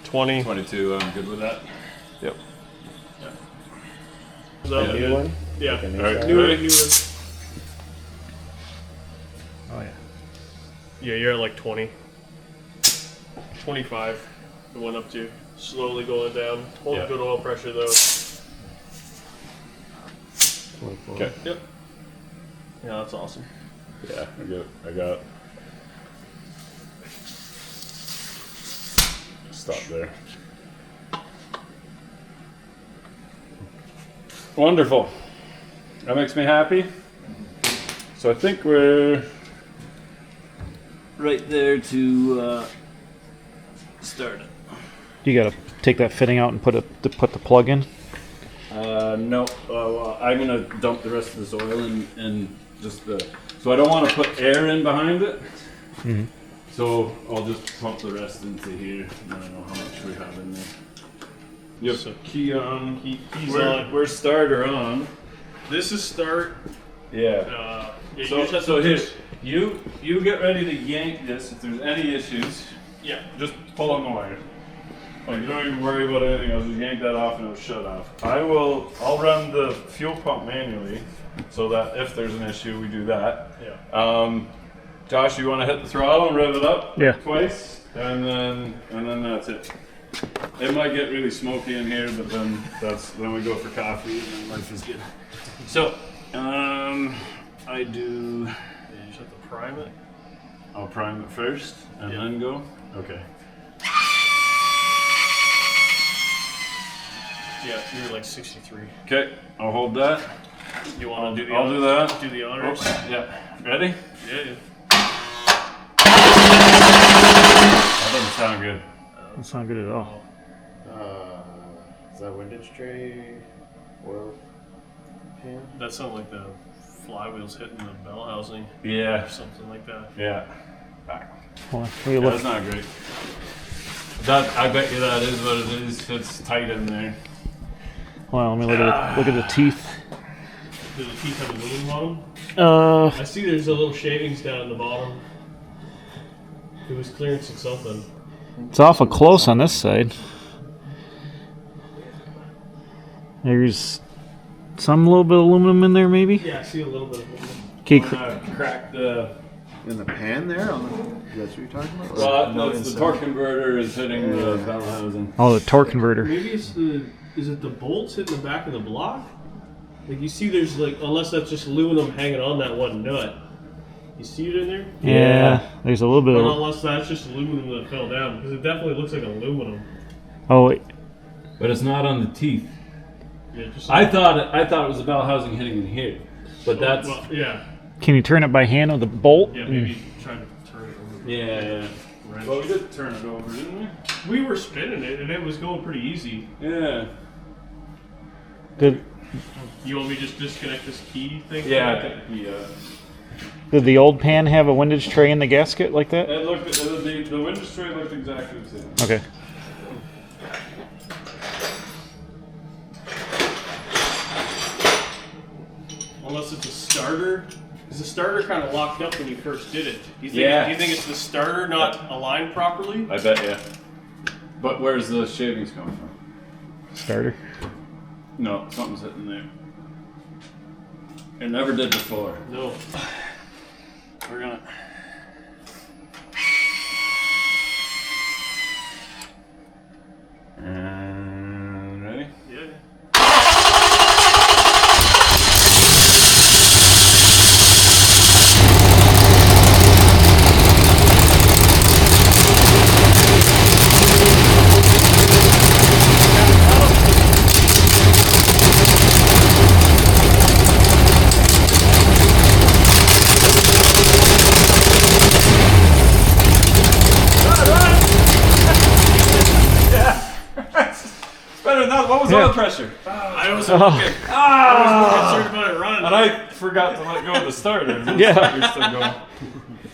20. 22, I'm good with that. Yep. Yeah. That New one? Yeah. Like a new All right. size? New one. Oh yeah. Yeah, you're at like 20. 25. It went up to. Slowly going down. Hold Yeah. good oil pressure though. 24. Okay. Yep. Yeah, that's awesome. Yeah, I got. Stop there. Wonderful. That makes me happy. So I think we're right there to start it. You gotta take that fitting out and put the plug in. No, I'm gonna dump the rest of this oil in just the. So I don't want to put air in behind it. Mm-hmm. So I'll just pump the rest into here, and I don't know how much we have in there. Yep. So key on. Keys on. We're starter on. This is start. Yeah. Yeah, you So, just have so to here, you get ready to yank this. If there's any issues, Yeah. just pull on the wire. Like, you don't even worry about anything else. Just yank that off and it'll shut off. I'll run the fuel pump manually, so that if there's an issue, we do that. Yeah. Josh, you want to hit the throttle and rev it up Yeah. twice, and then that's it. It might get really smoky in here, but then we go for coffee and then life is good. So, I do. You just have to prime it. I'll prime it first and then go. Okay. Yeah, you're like 63. Okay, I'll hold that. You want to do the I'll do that. Do the honors? Oops, yeah. Ready? Yeah. That doesn't sound good. That's not good at all. Is that windage tray oil pan? That sounded like the flywheels hitting the bell housing Yeah. or something like that. Yeah. Hold on. Let me Yeah, look. that's not great. I bet you that is what it is. It's tight in there. Hold on, let me look at the teeth. Do the teeth have aluminum on them? I see there's a little shavings down at the bottom. It was clearancing something. It's awful close on this side. There's some little bit of aluminum in there, maybe. Yeah, I see a little bit of aluminum. Okay, Crack the In the pan there? That's what you're talking about? Well, no, it's the torque converter is hitting the bell housing. Oh, the torque converter. Maybe it's is it the bolts hitting the back of the block? Like you see there's like, unless that's just aluminum hanging on that one nut. You see it in there? Yeah, there's a little bit Or of... unless that's just aluminum that fell down, because it definitely looks like aluminum. Oh, wait. But it's not on the teeth. Yeah, just I thought it was the bell housing hitting in here, but that's well, yeah. Can you turn it by hand with the bolt? Yeah, maybe try to turn it over. yeah. Wrench. Well, we did turn it over, didn't we? We were spinning it and it was going pretty easy. Yeah. Did You want me to just disconnect this key thing? Yeah, I think Did the old pan have a windage tray in the gasket like that? it looked. The window tray looked exactly the same. Okay. Unless it's a starter. Because the starter kind of locked up when you first did it. Do you think it's the starter not aligned properly? I bet, yeah. But where's the shavings coming from? Starter. No, something's hitting there. It never did before. No. We're gonna. Ready? Yeah. What was oil pressure? I was more concerned about it running. And I forgot to let go of the starter. Yeah. Starter's still going.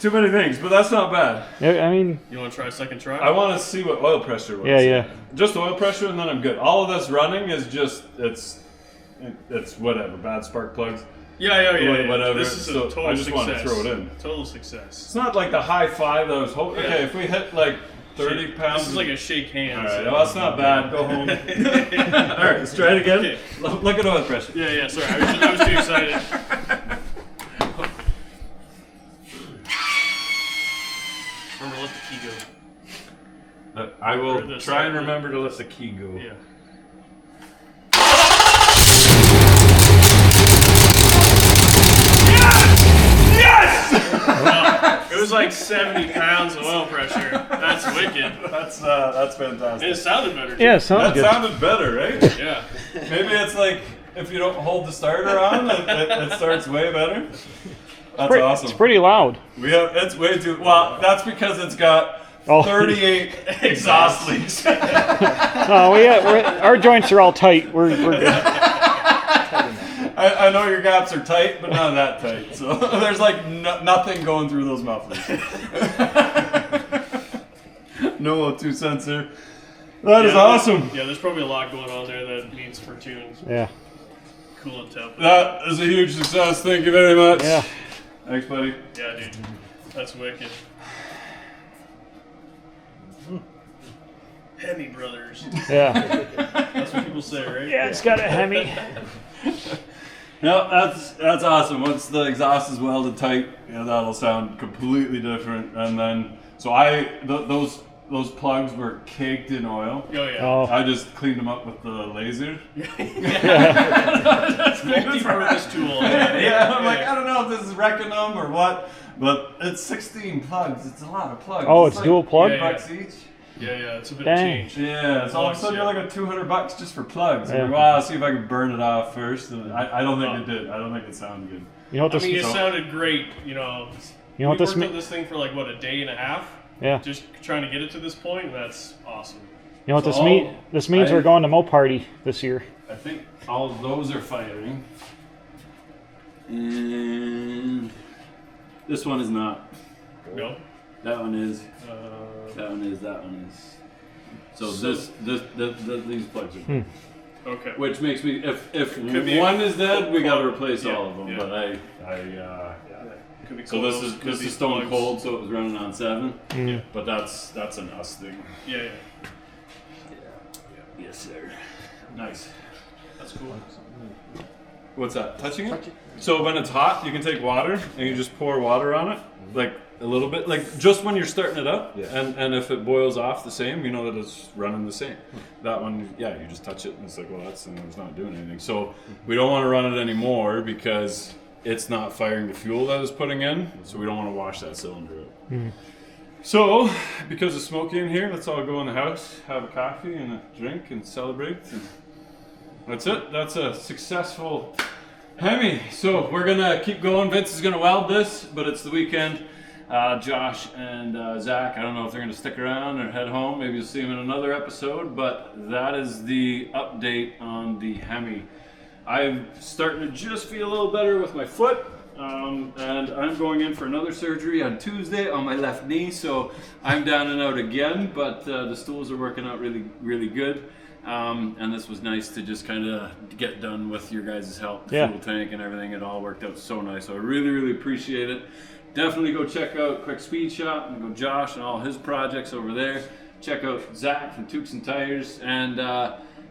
Too many things, but that's not bad. I mean, You want to try a second try? I want to see what oil pressure was. yeah. Just oil pressure, and then I'm good. All of this running is just it's whatever. Bad spark plugs. Yeah. Whatever. This is So a total I just success. want to throw it in. Total success. It's not like the high five that I was hoping. Yeah. Okay, if we hit like 30 pounds. This is like a shake hands. All right, well, that's not bad. Go home. All right, let's try it again. Okay. Look at oil pressure. Yeah. Sorry, I was too excited. Remember, let the key go. I Or will the try and second- remember to let the key go. Yeah. Wow, it was like 70 pounds of oil pressure. That's wicked. That's And fantastic. it sounded better. Too. Yeah, it sounds That good. sounded better, right? Yeah. Maybe it's like if you don't hold the starter on, it starts way better. That's awesome. It's pretty loud. It's way too well. That's because it's got Oh. 38 exhaust leaks. No, our joints are all tight. We're good. I know your gaps are tight, but not that tight. So there's like nothing going through those mufflers. No O2 sensor. That is awesome. Yeah, there's probably a lot going on there that needs for tunes. Yeah. Coolant temp. That is a huge success. Thank you very much. Yeah. Thanks, buddy. Yeah, dude. That's wicked. Hemi brothers. Yeah. That's what people say, right? Yeah, it's got a hemi. No, that's awesome. Once the exhaust is welded tight, that'll sound completely different. And then, so those plugs were caked in oil. Oh, yeah. Oh. I just cleaned them up with the laser. That's multi-purpose tool. Yeah, I'm like, I don't know if this is wrecking them or what, but it's 16 plugs. It's a lot of plugs. Oh, it's like dual plug? $8 each. Yeah, it's a bit Dang. of change. Yeah, so all of a sudden Yeah. you're like at $200 just for plugs. Yeah. I'm like, well, I'll see if I can burn it off first. And I don't think it did. I don't think it sounded good. You know what I this mean, it means? sounded great, you know. You know what we this worked means? on this thing for like, what, a day and a half? Yeah. Just trying to get it to this point, and that's awesome. You know what So this means? We're going to Mo Party this year. I think all of those are firing. And this one is not. No? That one is. Uh, That one is. That one is. So these plugs are. okay. Which makes me, if Could be one is dead, we got to replace Yeah, all of them. yeah. But Could be So coils, this could is be stone plugs. cold, so it was running on 7. Mm. But that's an us thing. Yeah. Yes, sir. Nice. That's cool. What's that? Touching it? So when it's hot, you can take water and you just pour water on it, like a little bit, like just when you're starting it up. Yeah. And if it boils off the same, you know that it's running the same. That one, yeah, you just touch it and it's like, well, it's not doing anything. So we don't want to run it anymore because it's not firing the fuel that it's putting in. So we don't want to wash that cylinder out. Mm-hmm. So because it's smoky in here, let's all go in the house, have a coffee and a drink and celebrate. And that's it. That's a successful Hemi. So we're gonna keep going. Vince is gonna weld this, but it's the weekend. Josh and Zach, I don't know if they're gonna stick around or head home. Maybe you'll see them in another episode, but that is the update on the Hemi. I'm starting to just feel a little better with my foot, and I'm going in for another surgery on Tuesday on my left knee, so I'm down and out again, but the stools are working out really, really good. And this was nice to just kind of get done with your guys' help. The fuel tank and everything, it all worked out so nice. So I really, really appreciate it. Definitely go check out Quick Speed Shop and go Josh and all his projects over there. Check out Zach from Tuques N Tires. And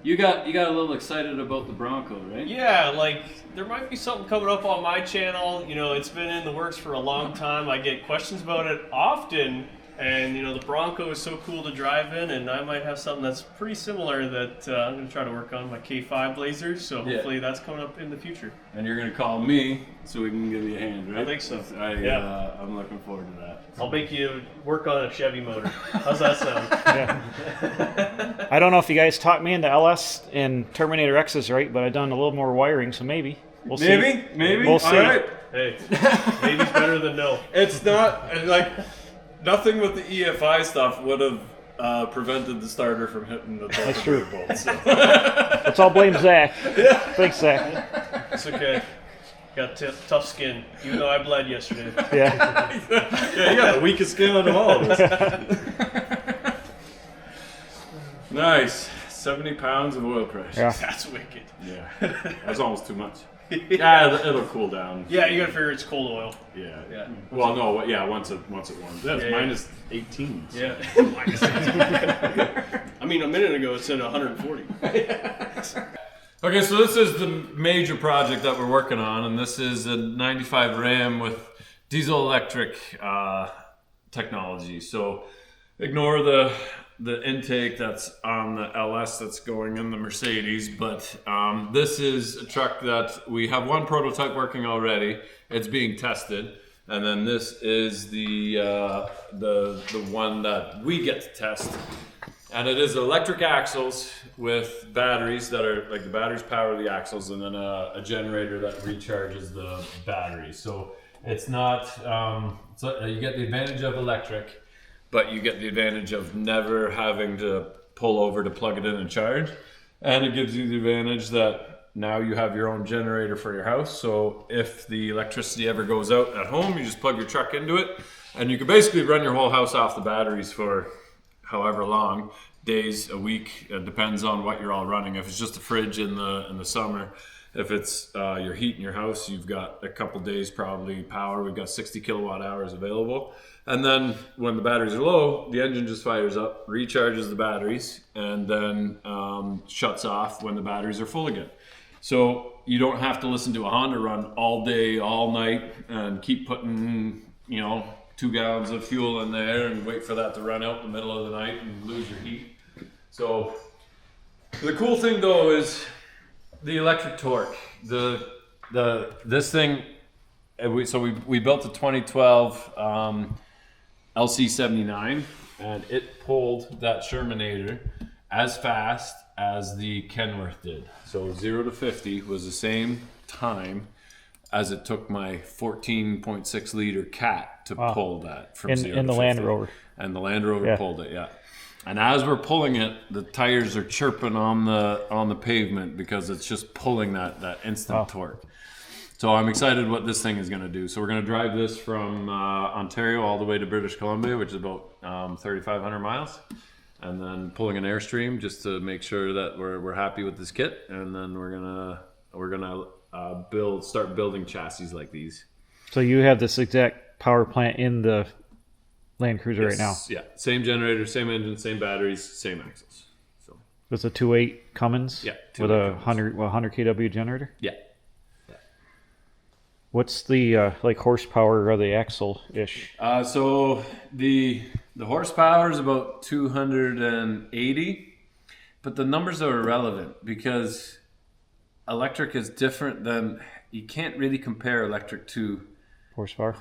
you got a little excited about the Bronco, right? Yeah, like there might be something coming up on my channel. You know, it's been in the works for a long time. I get questions about it often. And you know, the Bronco is so cool to drive in, and I might have something that's pretty similar that I'm going to try to work on, my K5 Blazers, so hopefully that's coming up in the future. And you're going to call me so we can give you a hand, right? I think so. I'm looking forward to that. I'll make you work on a Chevy motor. How's that sound? Yeah. I don't know if you guys talked me into LS and Terminator X's, right, but I've done a little more wiring, so maybe. We'll see. Maybe? We'll see. All right. Hey, maybe's better than no. It's not, like... Nothing with the EFI stuff would have prevented the starter from hitting the That's true. bolt. So. Let's all blame Zach. Yeah. Thanks, Zach. It's okay. Got tough skin, even though I bled yesterday. Yeah. Yeah, you got the weakest skin out of all of us. Nice. 70 pounds of oil pressure. Yeah. That's wicked. Yeah. That's almost too much. Yeah, it'll cool down. Yeah, you gotta figure it's cold oil. Yeah. Yeah. Well, no, yeah, once it warms. That's minus 18. So. Yeah. Minus 18. I mean, a minute ago it said 140. Okay, so this is the major project that we're working on, and this is a 95 Ram with diesel electric technology. So ignore the intake that's on the LS that's going in the Mercedes, but this is a truck that we have one prototype working already. It's being tested, and then this is the one that we get to test. And it is electric axles with batteries that are, like the batteries power the axles, and then a generator that recharges the batteries. So it's not, you get the advantage of electric, but you get the advantage of never having to pull over to plug it in and charge. And it gives you the advantage that now you have your own generator for your house. So if the electricity ever goes out at home, you just plug your truck into it, and you can basically run your whole house off the batteries for however long, days, a week. It depends on what you're all running. If it's just a fridge in the summer, if it's your heat in your house, you've got a couple days probably power. We've got 60 kilowatt hours available. And then when the batteries are low, the engine just fires up, recharges the batteries, and then shuts off when the batteries are full again. So you don't have to listen to a Honda run all day, all night, and keep putting, 2 gallons of fuel in there and wait for that to run out in the middle of the night and lose your heat. So the cool thing though is the electric torque. This thing, we built a 2012 LC79, and it pulled that Shermanator as fast as the Kenworth did. So 0 to 50 was the same time as it took my 14.6 liter Cat to pull that from 0 to 50. In the Land Rover. And the Land Rover pulled it, yeah. And as we're pulling it, the tires are chirping on the pavement because it's just pulling that instant torque. So I'm excited what this thing is going to do. So we're going to drive this from Ontario all the way to British Columbia, which is about 3,500 miles, and then pulling an Airstream just to make sure that we're happy with this kit. And then we're gonna start building chassis like these. So you have this exact power plant in the Land Cruiser right now? Yeah, same generator, same engine, same batteries, same axles. So it's a 2.8 Cummins with a 100 kW generator. Yeah. What's the like horsepower of the axle ish? So the horsepower is about 280, but the numbers are irrelevant because electric is different than, you can't really compare electric to Horsepower.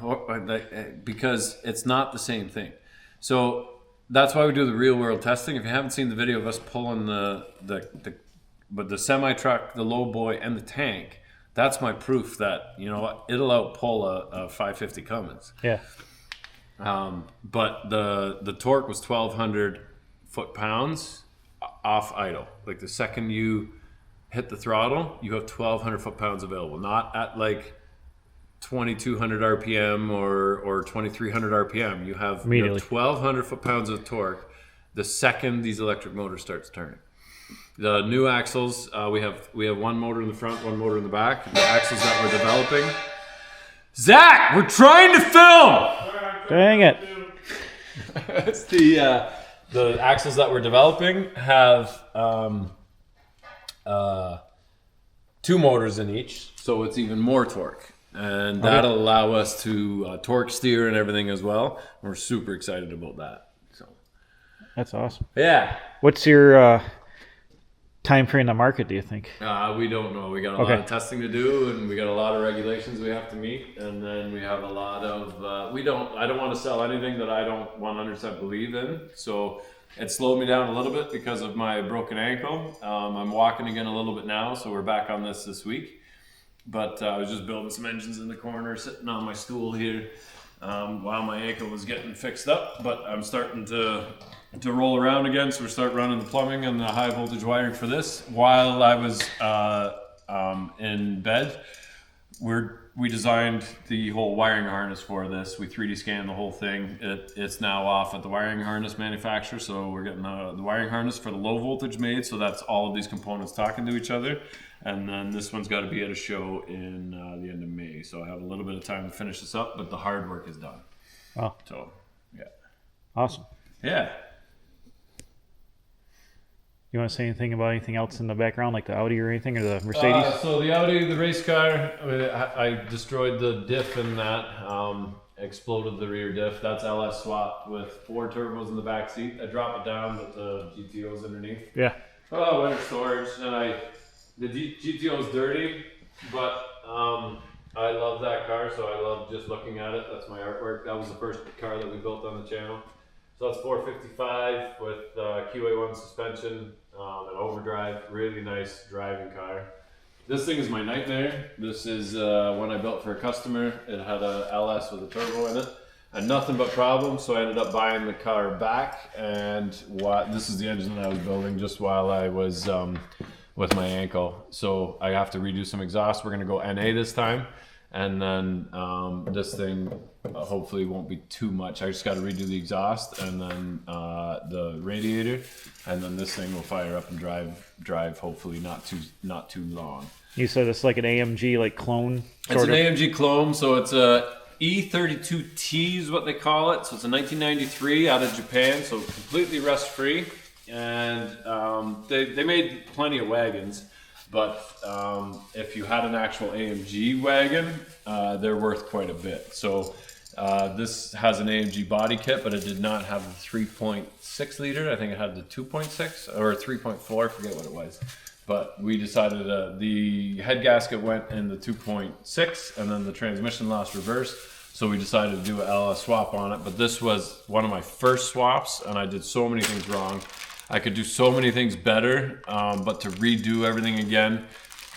because it's not the same thing. So that's why we do the real world testing. If you haven't seen the video of us pulling the semi truck, the low boy, and the tank, that's my proof that, you know, it'll outpull a 550 Cummins. Yeah. But the torque was 1,200 foot-pounds off idle. Like the second you hit the throttle, you have 1,200 foot-pounds available. Not at like 2,200 RPM or 2,300 RPM. You have 1,200 foot-pounds of torque the second these electric motors starts turning. The new axles, we have one motor in the front, one motor in the back. The axles that we're developing. Zach, we're trying to film. Dang it! It's the axles that we're developing have 2 motors in each, so it's even more torque, and that'll allow us to torque steer and everything as well. We're super excited about that. So That's awesome. yeah. What's your time frame in the market, do you think? We don't know. We got a lot of testing to do, and we got a lot of regulations we have to meet, and then we have a lot of I don't want to sell anything that I don't 100% believe in. So it slowed me down a little bit because of my broken ankle. I'm walking again a little bit now, so we're back on this week. But I was just building some engines in the corner, sitting on my stool here while my ankle was getting fixed up. But I'm starting to roll around again, so we start running the plumbing and the high voltage wiring for this. While I was in bed, we designed the whole wiring harness for this. We 3D scanned the whole thing. It's now off at the wiring harness manufacturer, so we're getting the wiring harness for the low voltage made, so that's all of these components talking to each other. And then this one's got to be at a show in the end of May, so I have a little bit of time to finish this up, but the hard work is done. Oh, So, yeah. awesome. Yeah. You want to say anything about anything else in the background, like the Audi or anything, or the Mercedes? So the Audi, the race car, I destroyed the diff in that, exploded the rear diff. That's LS swapped with 4 turbos in the back seat. I dropped it down, but the GTO's underneath. Yeah. Oh, winter storage, and the GTO's dirty, but I love that car, so I love just looking at it. That's my artwork. That was the first car that we built on the channel. So that's 455 with QA1 suspension and overdrive. Really nice driving car. This thing is my nightmare. This is one I built for a customer. It had a LS with a turbo in it, and nothing but problems. So I ended up buying the car back, and this is the engine that I was building just while I was with my ankle. So I have to redo some exhaust. We're gonna go NA this time. And then this thing hopefully won't be too much. I just got to redo the exhaust and then the radiator, and then this thing will fire up and drive hopefully not too long. You said it's like an AMG like clone. It's an AMG clone, so it's a E32T is what they call it. So it's a 1993 out of Japan, so completely rust free, and they made plenty of wagons. But if you had an actual AMG wagon, they're worth quite a bit. So this has an AMG body kit, but it did not have the 3.6 liter. I think it had the 2.6 or 3.4, I forget what it was. But we decided the head gasket went in the 2.6, and then the transmission lost reverse. So we decided to do an LS swap on it. But this was one of my first swaps, and I did so many things wrong. I could do so many things better, but to redo everything again,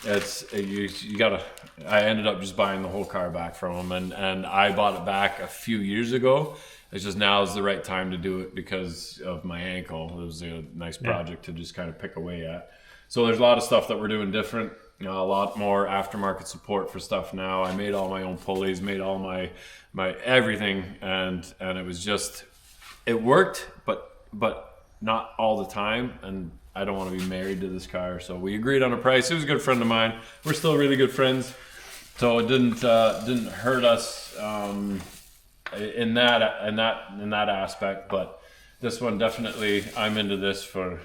you gotta. I ended up just buying the whole car back from them, and I bought it back a few years ago. It's just now is the right time to do it because of my ankle. It was a nice project to just kind of pick away at. So there's a lot of stuff that we're doing different. You know, a lot more aftermarket support for stuff now. I made all my own pulleys, made all my everything, and it was just, it worked, but not all the time, and I don't want to be married to this car, so we agreed on a price. He was a good friend of mine. We're still really good friends, so it didn't hurt us in that aspect. But this one definitely, I'm into this for.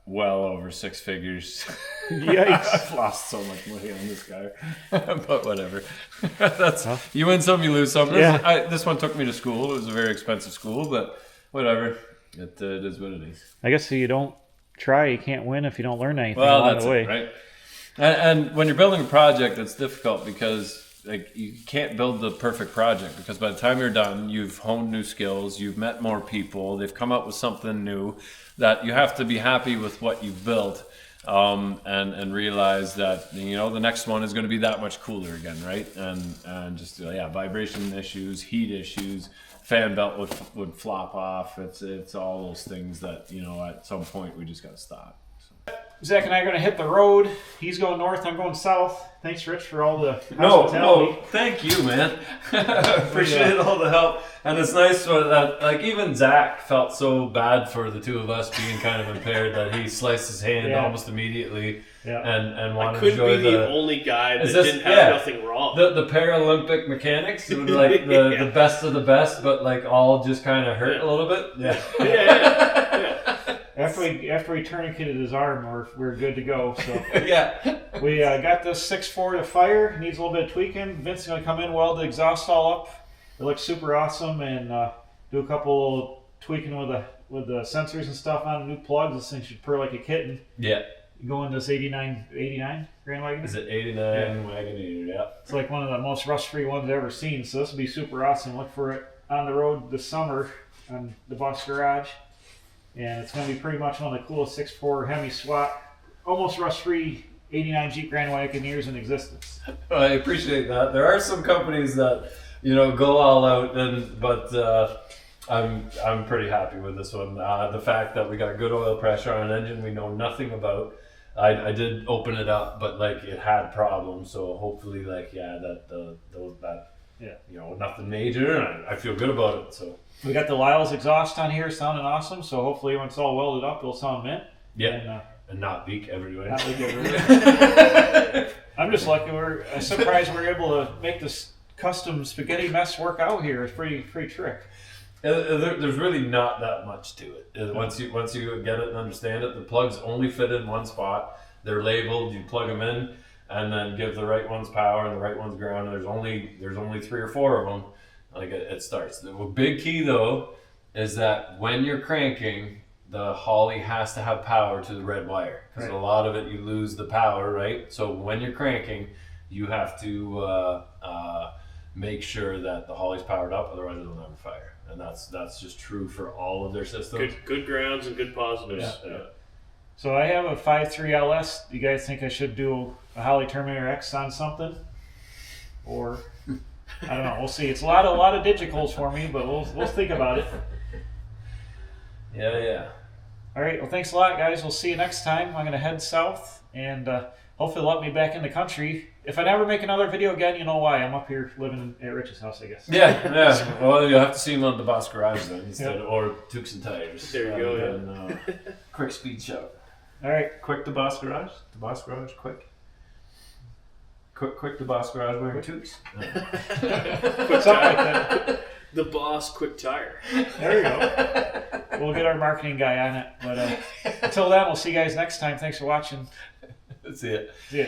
well over 6 figures. Yikes. I've lost so much money on this guy, but whatever. That's you win some, you lose some. This one took me to school. It was a very expensive school, but whatever. It is what it is. I guess if you don't try, you can't win if you don't learn anything Well, along that's the way. it, right? And when you're building a project, it's difficult because like you can't build the perfect project because by the time you're done, you've honed new skills, you've met more people, they've come up with something new that you have to be happy with what you've built, and realize that the next one is going to be that much cooler again, right? And just vibration issues, heat issues, fan belt would flop off. It's all those things that at some point we just got to stop. Zach and I are going to hit the road. He's going north, I'm going south. Thanks, Rich, for all the No, hospitality. thank you, man. Appreciate all the help. And it's nice that, like, even Zach felt so bad for the two of us being kind of impaired that he sliced his hand almost immediately and wanted to enjoy the only guy that didn't have nothing wrong. The Paralympic mechanics, who were like the best of the best, but like all just kind of hurt a little bit. Yeah. After we tourniqueted his arm, we're good to go. So we got this 6.4 to fire. Needs a little bit of tweaking. Vince is going to come in, weld the exhaust all up. It looks super awesome, and do a couple tweaking with the sensors and stuff on new plugs. This thing should purr like a kitten. Yeah. You go in this 89 Grand Wagoneer. Is it 89 Wagoneer? Yeah. It's like one of the most rust-free ones I've ever seen. So this will be super awesome. Look for it on the road this summer on Deboss Garage. And it's going to be pretty much one of the coolest 6.4 hemi swap, almost rust-free 89 Jeep Grand Wagoneers in existence. I appreciate that. There are some companies that go all out, but I'm pretty happy with this one. The fact that we got good oil pressure on an engine we know nothing about. I did open it up, but like it had problems. So hopefully, nothing major, and I feel good about it. So. We got the Lyle's exhaust on here sounding awesome, so hopefully when it's all welded up, it'll sound mint. Yeah, and not leak everywhere. I'm just lucky. I'm surprised we're able to make this custom spaghetti mess work out here. It's pretty trick. There's really not that much to it. Once you get it and understand it, the plugs only fit in one spot. They're labeled. You plug them in, and then give the right one's power and the right one's ground. There's only 3 or 4 of them. Like it starts. The big key though is that when you're cranking, the Holley has to have power to the red wire because a lot of it you lose the power, right? So when you're cranking, you have to make sure that the Holley's powered up, otherwise it'll never fire. And that's just true for all of their systems. Good grounds and good positives. Yeah. So I have a 5.3 LS. Do you guys think I should do a Holley Terminator X on something, or? I don't know. We'll see. It's a lot of digicals for me, but we'll think about it. Yeah. All right. Well, thanks a lot, guys. We'll see you next time. I'm gonna head south, and hopefully let me back in the country. If I never make another video again, you know why. I'm up here living at Rich's house, I guess. Yeah. Well, you'll have to see him on the Deboss Garage then instead, or Tuques N Tires. There you go. Quick speed show. All right. Quick Deboss Garage. Deboss Garage. Quick Deboss Garage wearing Tuques. Something like that. The Boss Quick Tire. There you go. We'll get our marketing guy on it. But until then, we'll see you guys next time. Thanks for watching. See ya. See ya.